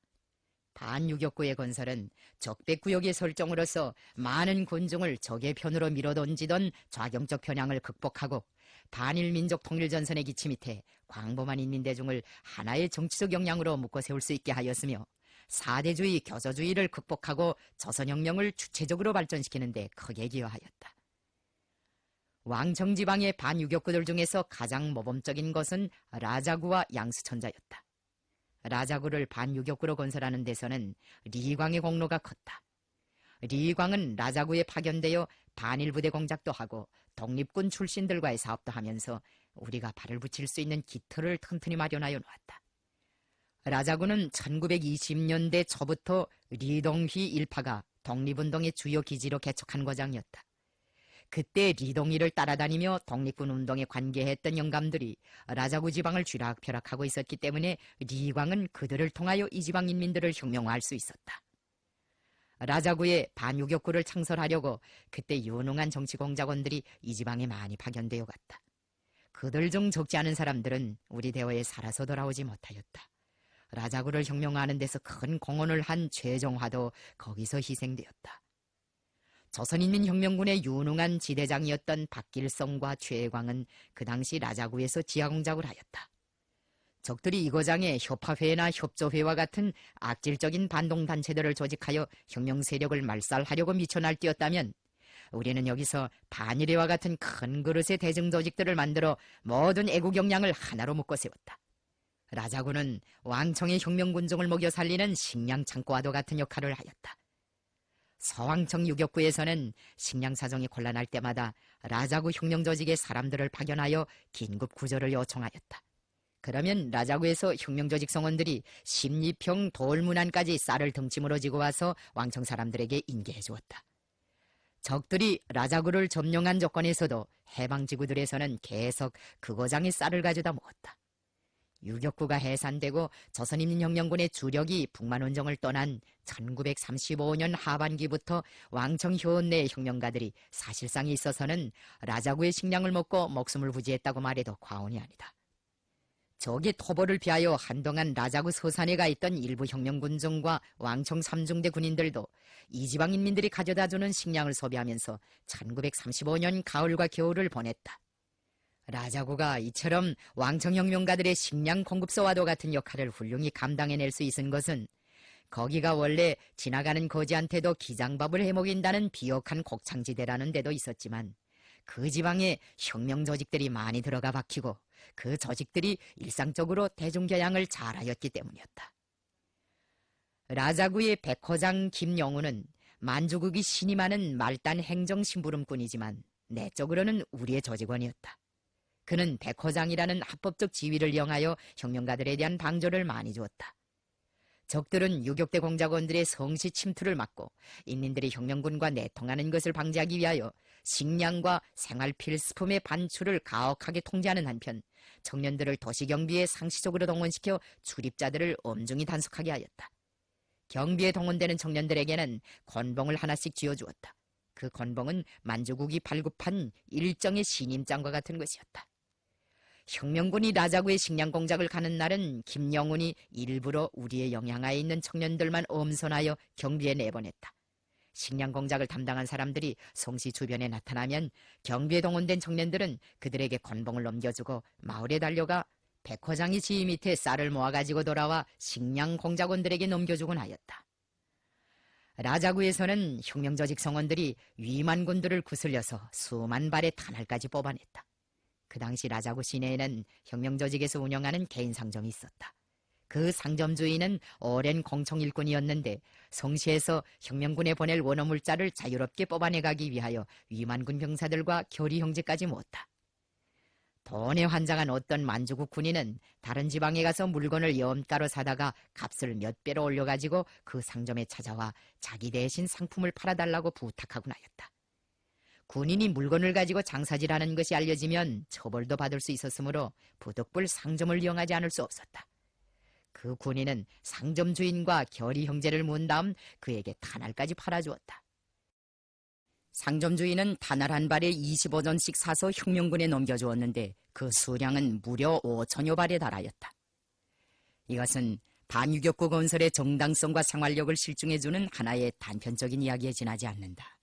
반유격구의 건설은 적백구역의 설정으로서 많은 군중을 적의 편으로 밀어던지던 좌경적 편향을 극복하고 반일민족 통일전선의 기치 밑에 광범한 인민대중을 하나의 정치적 역량으로 묶어 세울 수 있게 하였으며 사대주의, 교조주의를 극복하고 조선혁명을 주체적으로 발전시키는 데 크게 기여하였다. 왕정지방의 반유격구들 중에서 가장 모범적인 것은 라자구와 양수천자였다. 라자구를 반유격구로 건설하는 데서는 리광의 공로가 컸다. 리광은 라자구에 파견되어 반일부대 공작도 하고 독립군 출신들과의 사업도 하면서 우리가 발을 붙일 수 있는 기틀을 튼튼히 마련하여 놓았다. 라자구는 1920년대 초부터 리동휘 일파가 독립운동의 주요 기지로 개척한 거장이었다. 그때 리동휘를 따라다니며 독립군 운동에 관계했던 영감들이 라자구 지방을 쥐락펴락하고 있었기 때문에 리광은 그들을 통하여 이 지방 인민들을 혁명화할 수 있었다. 라자구에 반유격구를 창설하려고 그때 유능한 정치공작원들이 이 지방에 많이 파견되어 갔다. 그들 중 적지 않은 사람들은 우리 대화에 살아서 돌아오지 못하였다. 라자구를 혁명화하는 데서 큰 공헌을 한 최정화도 거기서 희생되었다. 조선인민혁명군의 유능한 지대장이었던 박길성과 최광은 그 당시 라자구에서 지하공작을 하였다. 적들이 이 거장에 협화회나 협조회와 같은 악질적인 반동단체들을 조직하여 혁명 세력을 말살하려고 미쳐 날뛰었다면 우리는 여기서 반일회와 같은 큰 그릇의 대중조직들을 만들어 모든 애국 역량을 하나로 묶어 세웠다. 라자구는 왕청의 혁명군종을 먹여 살리는 식량창고와도 같은 역할을 하였다. 서왕청 유격구에서는 식량 사정이 곤란할 때마다 라자구 혁명조직의 사람들을 파견하여 긴급 구조를 요청하였다. 그러면 라자구에서 혁명조직 성원들이 10리평 돌문안까지 쌀을 덩치므로 지고 와서 왕청 사람들에게 인계해 주었다. 적들이 라자구를 점령한 조건에서도 해방지구들에서는 계속 그 고장의 쌀을 가져다 먹었다. 유격구가 해산되고 조선인민혁명군의 주력이 북만원정을 떠난 1935년 하반기부터 왕청 효원 내 혁명가들이 사실상에 있어서는 라자구의 식량을 먹고 목숨을 부지했다고 말해도 과언이 아니다. 적의 토벌을 피하여 한동안 라자구 서산에 가 있던 일부 혁명군중과 왕청 3중대 군인들도 이 지방 인민들이 가져다주는 식량을 소비하면서 1935년 가을과 겨울을 보냈다. 라자구가 이처럼 왕청혁명가들의 식량 공급소와도 같은 역할을 훌륭히 감당해낼 수 있은 것은 거기가 원래 지나가는 거지한테도 기장밥을 해먹인다는 비옥한 곡창지대라는 데도 있었지만 그 지방에 혁명 조직들이 많이 들어가 박히고 그 조직들이 일상적으로 대중교양을 잘하였기 때문이었다. 라자구의 백호장 김영우는 만주국이 신이 많은 말단 행정심부름꾼이지만 내적으로는 우리의 조직원이었다. 그는 백호장이라는 합법적 지위를 이용하여 혁명가들에 대한 방조를 많이 주었다. 적들은 유격대 공작원들의 성시 침투를 막고 인민들이 혁명군과 내통하는 것을 방지하기 위하여 식량과 생활필수품의 반출을 가혹하게 통제하는 한편 청년들을 도시경비에 상시적으로 동원시켜 출입자들을 엄중히 단속하게 하였다. 경비에 동원되는 청년들에게는 건봉을 하나씩 쥐어주었다. 그 건봉은 만주국이 발급한 일정의 신임장과 같은 것이었다. 혁명군이 라자구의 식량 공작을 가는 날은 김영훈이 일부러 우리의 영향하에 있는 청년들만 엄선하여 경비에 내보냈다. 식량 공작을 담당한 사람들이 성시 주변에 나타나면 경비에 동원된 청년들은 그들에게 건봉을 넘겨주고 마을에 달려가 백호장이 지휘 밑에 쌀을 모아가지고 돌아와 식량 공작원들에게 넘겨주곤 하였다. 라자구에서는 혁명조직 성원들이 위만군들을 구슬려서 수만 발의 탄알까지 뽑아냈다. 그 당시 라자구 시내에는 혁명조직에서 운영하는 개인 상점이 있었다. 그 상점 주인은 오랜 공청 일꾼이었는데 성시에서 혁명군에 보낼 원어물자를 자유롭게 뽑아내가기 위하여 위만군 병사들과 결의 형제까지 모았다. 돈에 환장한 어떤 만주국 군인은 다른 지방에 가서 물건을 염가로 사다가 값을 몇 배로 올려가지고 그 상점에 찾아와 자기 대신 상품을 팔아달라고 부탁하곤 하였다. 군인이 물건을 가지고 장사질하는 것이 알려지면 처벌도 받을 수 있었으므로 부득불 상점을 이용하지 않을 수 없었다. 그 군인은 상점 주인과 결의 형제를 모은 다음 그에게 탄알까지 팔아주었다. 상점 주인은 탄알 한 발에 25전씩 사서 혁명군에 넘겨주었는데 그 수량은 무려 5천여 발에 달하였다. 이것은 반유격국 건설의 정당성과 생활력을 실증해주는 하나의 단편적인 이야기에 지나지 않는다.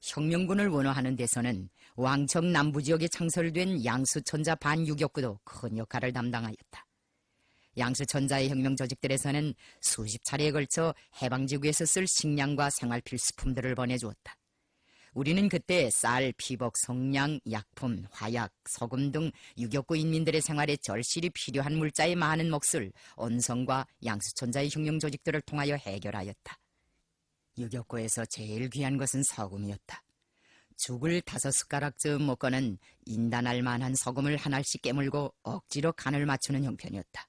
혁명군을 원호하는 데서는 왕청 남부지역에 창설된 양수천자 반유격구도 큰 역할을 담당하였다. 양수천자의 혁명 조직들에서는 수십 차례에 걸쳐 해방지구에서 쓸 식량과 생활필수품들을 보내주었다. 우리는 그때 쌀, 피복, 성냥, 약품, 화약, 소금 등 유격구 인민들의 생활에 절실히 필요한 물자의 많은 몫을 언성과 양수천자의 혁명 조직들을 통하여 해결하였다. 유격구에서 제일 귀한 것은 소금이었다. 죽을 5숟가락쯤 먹고는 인단할 만한 소금을 한 알씩 깨물고 억지로 간을 맞추는 형편이었다.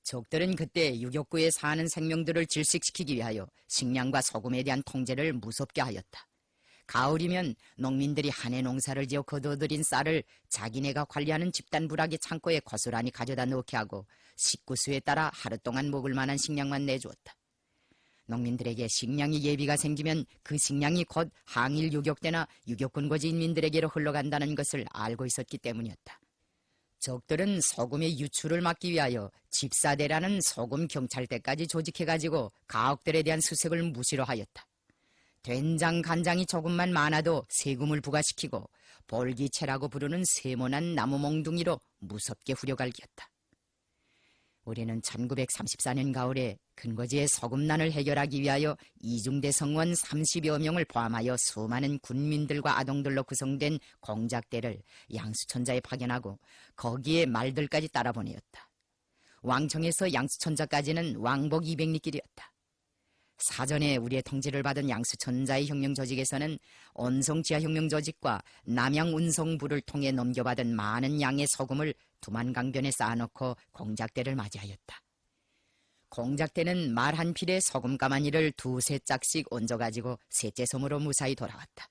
적들은 그때 유격구에 사는 생명들을 질식시키기 위하여 식량과 소금에 대한 통제를 무섭게 하였다. 가을이면 농민들이 한 해 농사를 지어 거둬들인 쌀을 자기네가 관리하는 집단 부락의 창고에 고스란히 가져다 놓게 하고 식구수에 따라 하루 동안 먹을 만한 식량만 내주었다. 농민들에게 식량이 예비가 생기면 그 식량이 곧 항일 유격대나 유격군거지 인민들에게로 흘러간다는 것을 알고 있었기 때문이었다. 적들은 소금의 유출을 막기 위하여 집사대라는 소금 경찰대까지 조직해가지고 가옥들에 대한 수색을 무시로 하였다. 된장, 간장이 조금만 많아도 세금을 부과시키고 볼기채라고 부르는 세모난 나무 몽둥이로 무섭게 후려갈겼다. 우리는 1934년 가을에 근거지의 소금난을 해결하기 위하여 이중대 성원 30여 명을 포함하여 수많은 군민들과 아동들로 구성된 공작대를 양수천자에 파견하고 거기에 말들까지 따라 보내었다. 왕청에서 양수천자까지는 왕복 200리 길이었다. 사전에 우리의 통지를 받은 양수천자의 혁명조직에서는 온성지하혁명조직과 남양운송부를 통해 넘겨받은 많은 양의 소금을 두만강변에 쌓아놓고 공작대를 맞이하였다. 공작대는 말 한 필에 소금 가마니를 2~3짝씩 얹어가지고 셋째 섬으로 무사히 돌아왔다.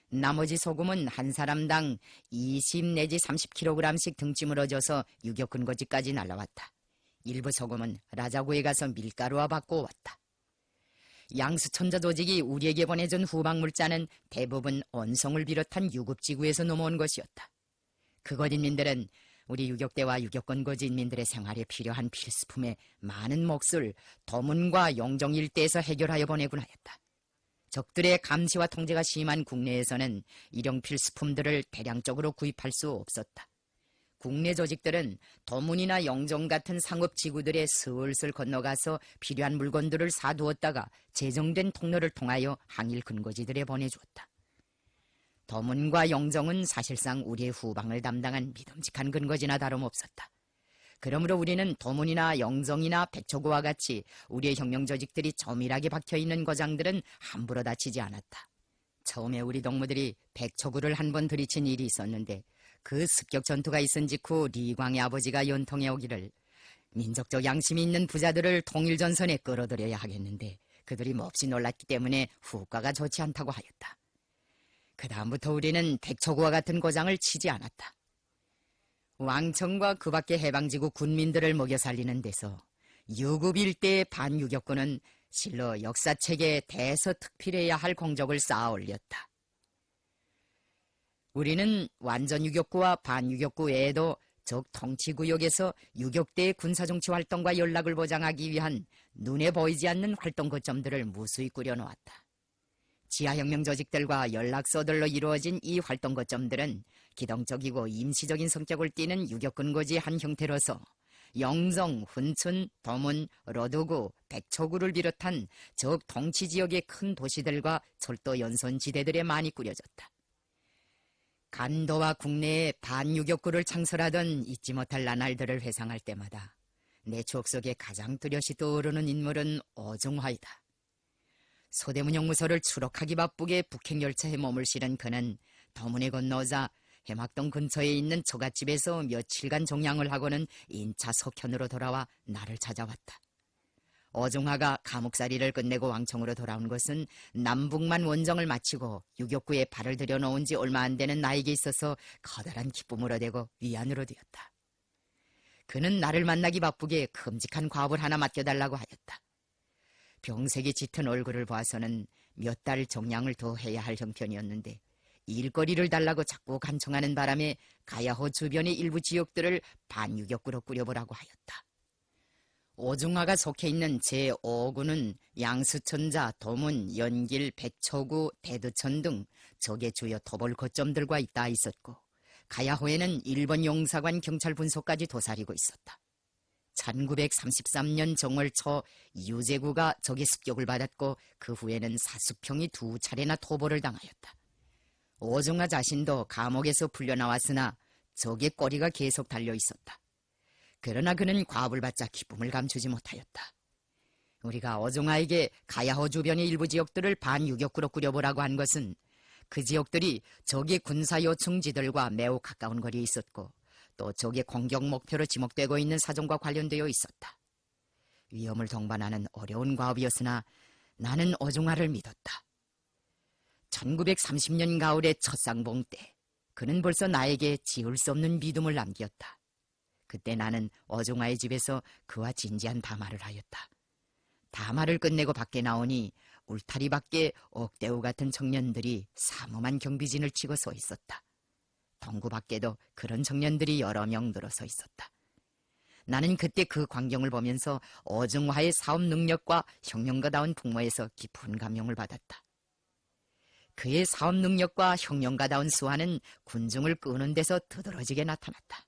나머지 소금은 한 사람당 20 내지 30kg씩 등짐을 어져서 유격근거지까지 날라왔다. 일부 소금은 라자구에 가서 밀가루와 바꿔왔다. 양수천자 조직이 우리에게 보내준 후방물자는 대부분 온성을 비롯한 유급지구에서 넘어온 것이었다. 그곳 인민들은 우리 유격대와 유격건거지 인민들의 생활에 필요한 필수품의 많은 몫을 도문과 영종 일대에서 해결하여 보내곤 하였다. 적들의 감시와 통제가 심한 국내에서는 일용 필수품들을 대량적으로 구입할 수 없었다. 국내 조직들은 도문이나 영종 같은 상업지구들에 슬슬 건너가서 필요한 물건들을 사두었다가 제정된 통로를 통하여 항일 근거지들에 보내주었다. 도문과 영종은 사실상 우리의 후방을 담당한 믿음직한 근거지나 다름없었다. 그러므로 우리는 도문이나 영종이나 백초구와 같이 우리의 혁명 조직들이 조밀하게 박혀있는 고장들은 함부로 다치지 않았다. 처음에 우리 동무들이 백초구를 한 번 들이친 일이 있었는데 그 습격 전투가 있은 직후 리광의 아버지가 연통해 오기를 민족적 양심이 있는 부자들을 통일전선에 끌어들여야 하겠는데 그들이 몹시 놀랐기 때문에 후과가 좋지 않다고 하였다. 그 다음부터 우리는 백초구와 같은 고장을 치지 않았다. 왕청과 그 밖의 해방지구 군민들을 먹여 살리는 데서 유급 일대의 반유격군은 실로 역사책에 대서특필해야 할 공적을 쌓아 올렸다. 우리는 완전 유격구와 반유격구 외에도 적 통치구역에서 유격대의 군사정치 활동과 연락을 보장하기 위한 눈에 보이지 않는 활동 거점들을 무수히 꾸려놓았다. 지하혁명 조직들과 연락소들로 이루어진 이 활동 거점들은 기동적이고 임시적인 성격을 띠는 유격근거지의 한 형태로서 영종, 훈춘, 도문, 로두구, 백초구를 비롯한 적 통치지역의 큰 도시들과 철도 연선지대들에 많이 꾸려졌다. 간도와 국내에 반유격구를 창설하던 잊지 못할 나날들을 회상할 때마다 내 추억 속에 가장 뚜렷이 떠오르는 인물은 어종화이다. 소대문 형무소를 추록하기 바쁘게 북행열차에 몸을 실은 그는 더문에 건너자 해막동 근처에 있는 처갓집에서 며칠간 종양을 하고는 인차 석현으로 돌아와 나를 찾아왔다. 어종화가 감옥살이를 끝내고 왕청으로 돌아온 것은 남북만 원정을 마치고 유격구에 발을 들여놓은 지 얼마 안 되는 나에게 있어서 커다란 기쁨으로 되고 위안으로 되었다. 그는 나를 만나기 바쁘게 큼직한 과업을 하나 맡겨달라고 하였다. 병색이 짙은 얼굴을 봐서는 몇 달 정량을 더 해야 할 형편이었는데 일거리를 달라고 자꾸 간청하는 바람에 가야호 주변의 일부 지역들을 반유격구로 꾸려보라고 하였다. 오중화가 속해 있는 제5구는 양수천자, 도문, 연길, 백초구, 대두천 등 적의 주요 토벌 거점들과 있다 있었고 가야호에는 일본 용사관 경찰 분소까지 도사리고 있었다. 1933년 정월 초 유제구가 적의 습격을 받았고 그 후에는 사수평이 2차례나 토벌을 당하였다. 오중화 자신도 감옥에서 풀려나왔으나 적의 꼬리가 계속 달려 있었다. 그러나 그는 과업을 받자 기쁨을 감추지 못하였다. 우리가 오중화에게 가야호 주변의 일부 지역들을 반유격구로 꾸려보라고 한 것은 그 지역들이 적의 군사요충지들과 매우 가까운 거리에 있었고 또 적의 공격 목표로 지목되고 있는 사정과 관련되어 있었다. 위험을 동반하는 어려운 과업이었으나 나는 오중화를 믿었다. 1930년 가을의 첫 쌍봉 때 그는 벌써 나에게 지울 수 없는 믿음을 남겼다. 그때 나는 오중화의 집에서 그와 진지한 담화를 하였다. 담화를 끝내고 밖에 나오니 울타리 밖에 옥대우 같은 청년들이 사무만 경비진을 치고 서 있었다. 동구 밖에도 그런 청년들이 여러 명 늘어서 있었다. 나는 그때 그 광경을 보면서 오중화의 사업 능력과 혁명가다운 풍모에서 깊은 감명을 받았다. 그의 사업 능력과 혁명가다운 수완은 군중을 끄는 데서 두드러지게 나타났다.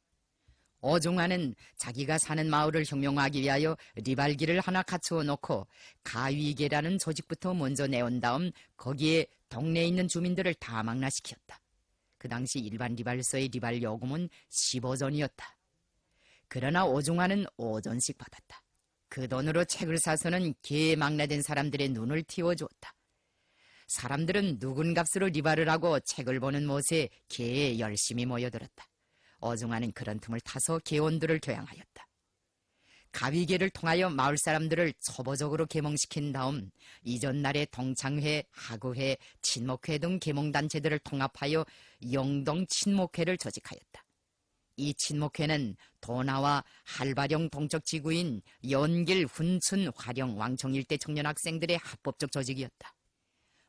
오중화는 자기가 사는 마을을 혁명화하기 위하여 리발기를 하나 갖추어 놓고 가위계라는 조직부터 먼저 내온 다음 거기에 동네에 있는 주민들을 다 망라시켰다. 그 당시 일반 리발서의 리발 요금은 15전이었다. 그러나 오중화는 5전씩 받았다. 그 돈으로 책을 사서는 개에 망라된 사람들의 눈을 틔워주었다. 사람들은 누군 값으로 리발을 하고 책을 보는 못에 개에 열심히 모여들었다. 오중화는 그런 틈을 타서 개원들을 교양하였다. 가위계를 통하여 마을 사람들을 초보적으로 계몽시킨 다음 이전날의 동창회, 하구회, 친목회 등 계몽단체들을 통합하여 영동 친목회를 조직하였다. 이 친목회는 도나와 할바령 동쪽 지구인 연길, 훈춘, 화령, 왕청 일대 청년 학생들의 합법적 조직이었다.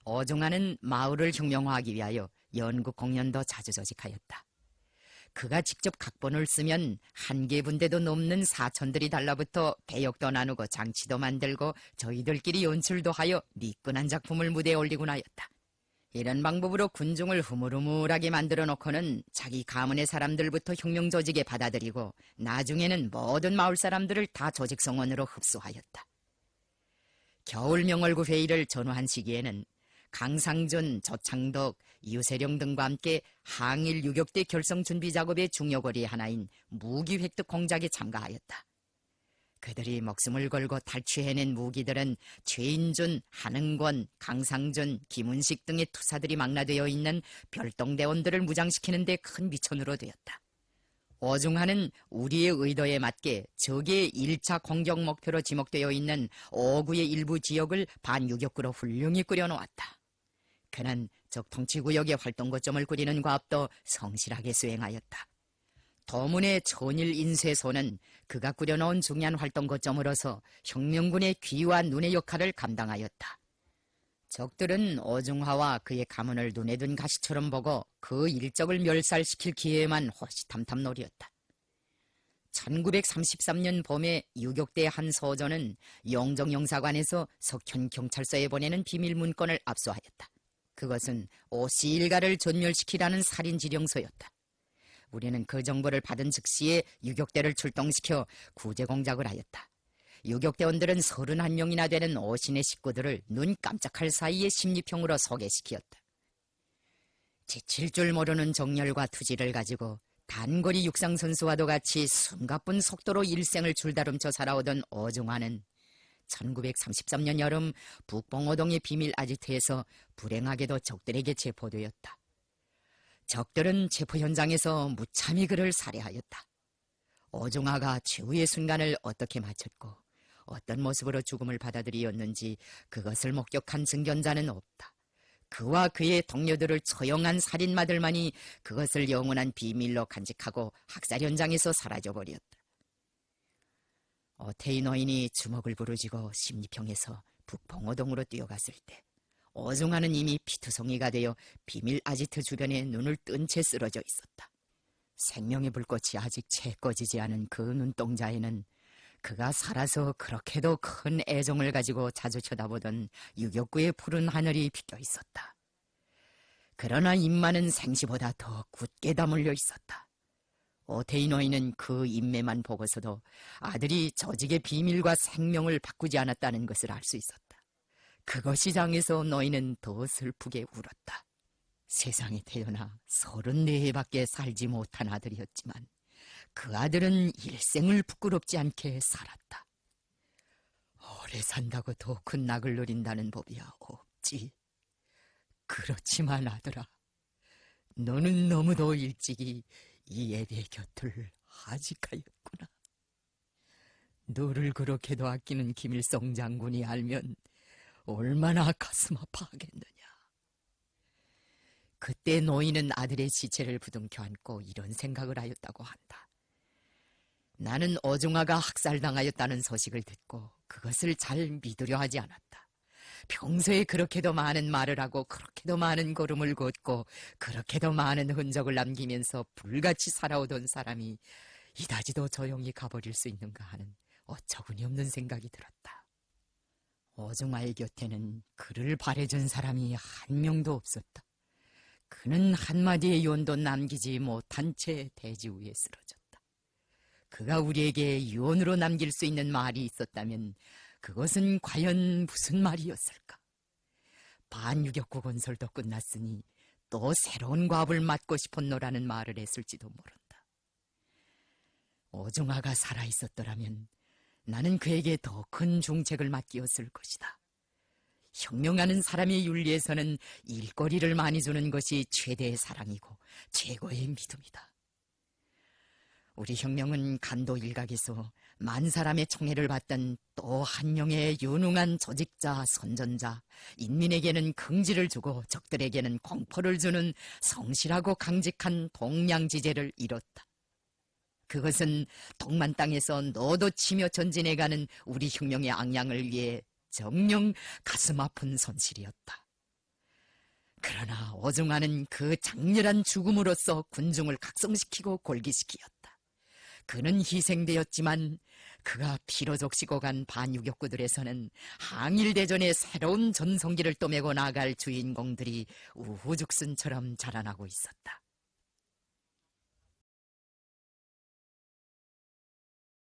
오중화는 마을을 혁명화하기 위하여 연극 공연도 자주 조직하였다. 그가 직접 각본을 쓰면 한 개 분대도 넘는 사촌들이 달라붙어 배역도 나누고 장치도 만들고 저희들끼리 연출도 하여 미끈한 작품을 무대에 올리곤 하였다. 이런 방법으로 군중을 흐물흐물하게 만들어 놓고는 자기 가문의 사람들부터 혁명 조직에 받아들이고 나중에는 모든 마을 사람들을 다 조직 성원으로 흡수하였다. 겨울 명월구 회의를 전후한 시기에는 강상준, 조창덕, 유세령 등과 함께 항일 유격대 결성 준비 작업의 중요거리 하나인 무기 획득 공작에 참가하였다. 그들이 목숨을 걸고 탈취해낸 무기들은 최인준, 한흥권, 강상준, 김은식 등의 투사들이 망라되어 있는 별동대원들을 무장시키는 데 큰 미천으로 되었다. 오중화는 우리의 의도에 맞게 적의 1차 공격 목표로 지목되어 있는 5구의 일부 지역을 반유격구로 훌륭히 꾸려놓았다. 그는 적 통치구역의 활동 거점을 꾸리는 과업도 성실하게 수행하였다. 도문의 천일 인쇄소는 그가 꾸려놓은 중요한 활동 거점으로서 혁명군의 귀와 눈의 역할을 감당하였다. 적들은 오중화와 그의 가문을 눈에 둔 가시처럼 보고 그 일적을 멸살시킬 기회만 호시탐탐 노렸다. 1933년 봄에 유격대 한 소조는 영정영사관에서 석현 경찰서에 보내는 비밀 문건을 압수하였다. 그것은 오씨 일가를 전멸시키라는 살인 지령서였다. 우리는 그 정보를 받은 즉시에 유격대를 출동시켜 구제 공작을 하였다. 유격대원들은 31명이나 되는 오신의 식구들을 눈 깜짝할 사이에 심리평으로 소개시켰다. 지칠 줄 모르는 정열과 투지를 가지고 단거리 육상 선수와도 같이 숨가쁜 속도로 일생을 줄다름쳐 살아오던 어종화는 1933년 여름 북봉오동의 비밀 아지트에서 불행하게도 적들에게 체포되었다. 적들은 체포 현장에서 무참히 그를 살해하였다. 어종화가 최후의 순간을 어떻게 마쳤고 어떤 모습으로 죽음을 받아들이었는지 그것을 목격한 증견자는 없다. 그와 그의 동료들을 처형한 살인마들만이 그것을 영원한 비밀로 간직하고 학살 현장에서 사라져버렸다. 어태희 노인이 주먹을 부르짖고 심리평에서 북봉오동으로 뛰어갔을 때 어종화는 이미 피투성이가 되어 비밀 아지트 주변에 눈을 뜬 채 쓰러져 있었다. 생명의 불꽃이 아직 채 꺼지지 않은 그 눈동자에는 그가 살아서 그렇게도 큰 애정을 가지고 자주 쳐다보던 유격구의 푸른 하늘이 비껴 있었다. 그러나 입만은 생시보다 더 굳게 다물려 있었다. 어태희 노인은 그 인매만 보고서도 아들이 조직의 비밀과 생명을 바꾸지 않았다는 것을 알 수 있었다. 그것이 장에서 노인은 더 슬프게 울었다. 세상에 태어나 34해밖에 살지 못한 아들이었지만 그 아들은 일생을 부끄럽지 않게 살았다. 오래 산다고 더 큰 낙을 누린다는 법이야 없지. 그렇지만 아들아, 너는 너무도 일찍이 이 애비의 곁을 하직하였구나. 너를 그렇게도 아끼는 김일성 장군이 알면 얼마나 가슴 아파하겠느냐. 그때 노인은 아들의 시체를 부둥켜 안고 이런 생각을 하였다고 한다. 나는 어종화가 학살당하였다는 소식을 듣고 그것을 잘 믿으려 하지 않았다. 평소에 그렇게도 많은 말을 하고 그렇게도 많은 걸음을 걷고 그렇게도 많은 흔적을 남기면서 불같이 살아오던 사람이 이다지도 조용히 가버릴 수 있는가 하는 어처구니 없는 생각이 들었다. 어종화의 곁에는 그를 바래준 사람이 한 명도 없었다. 그는 한마디의 유언도 남기지 못한 채 대지 위에 쓰러졌다. 그가 우리에게 유언으로 남길 수 있는 말이 있었다면 그것은 과연 무슨 말이었을까? 반유격구 건설도 끝났으니 또 새로운 과업을 맡고 싶었노라는 말을 했을지도 모른다. 어종화가 살아있었더라면 나는 그에게 더 큰 중책을 맡기었을 것이다. 혁명하는 사람의 윤리에서는 일거리를 많이 주는 것이 최대의 사랑이고 최고의 믿음이다. 우리 혁명은 간도 일각에서 만 사람의 총애를 받던 또 한 명의 유능한 조직자, 선전자, 인민에게는 긍지를 주고 적들에게는 공포를 주는 성실하고 강직한 동량지제를 이뤘다. 그것은 동만 땅에서 너도 치며 전진해가는 우리 혁명의 앙양을 위해 정녕 가슴 아픈 손실이었다. 그러나 어종화는 그 장렬한 죽음으로써 군중을 각성시키고 골기시키었다. 그는 희생되었지만 그가 피로 적시고 간 반유격구들에서는 항일대전의 새로운 전성기를 떠매고 나갈 주인공들이 우후죽순처럼 자라나고 있었다.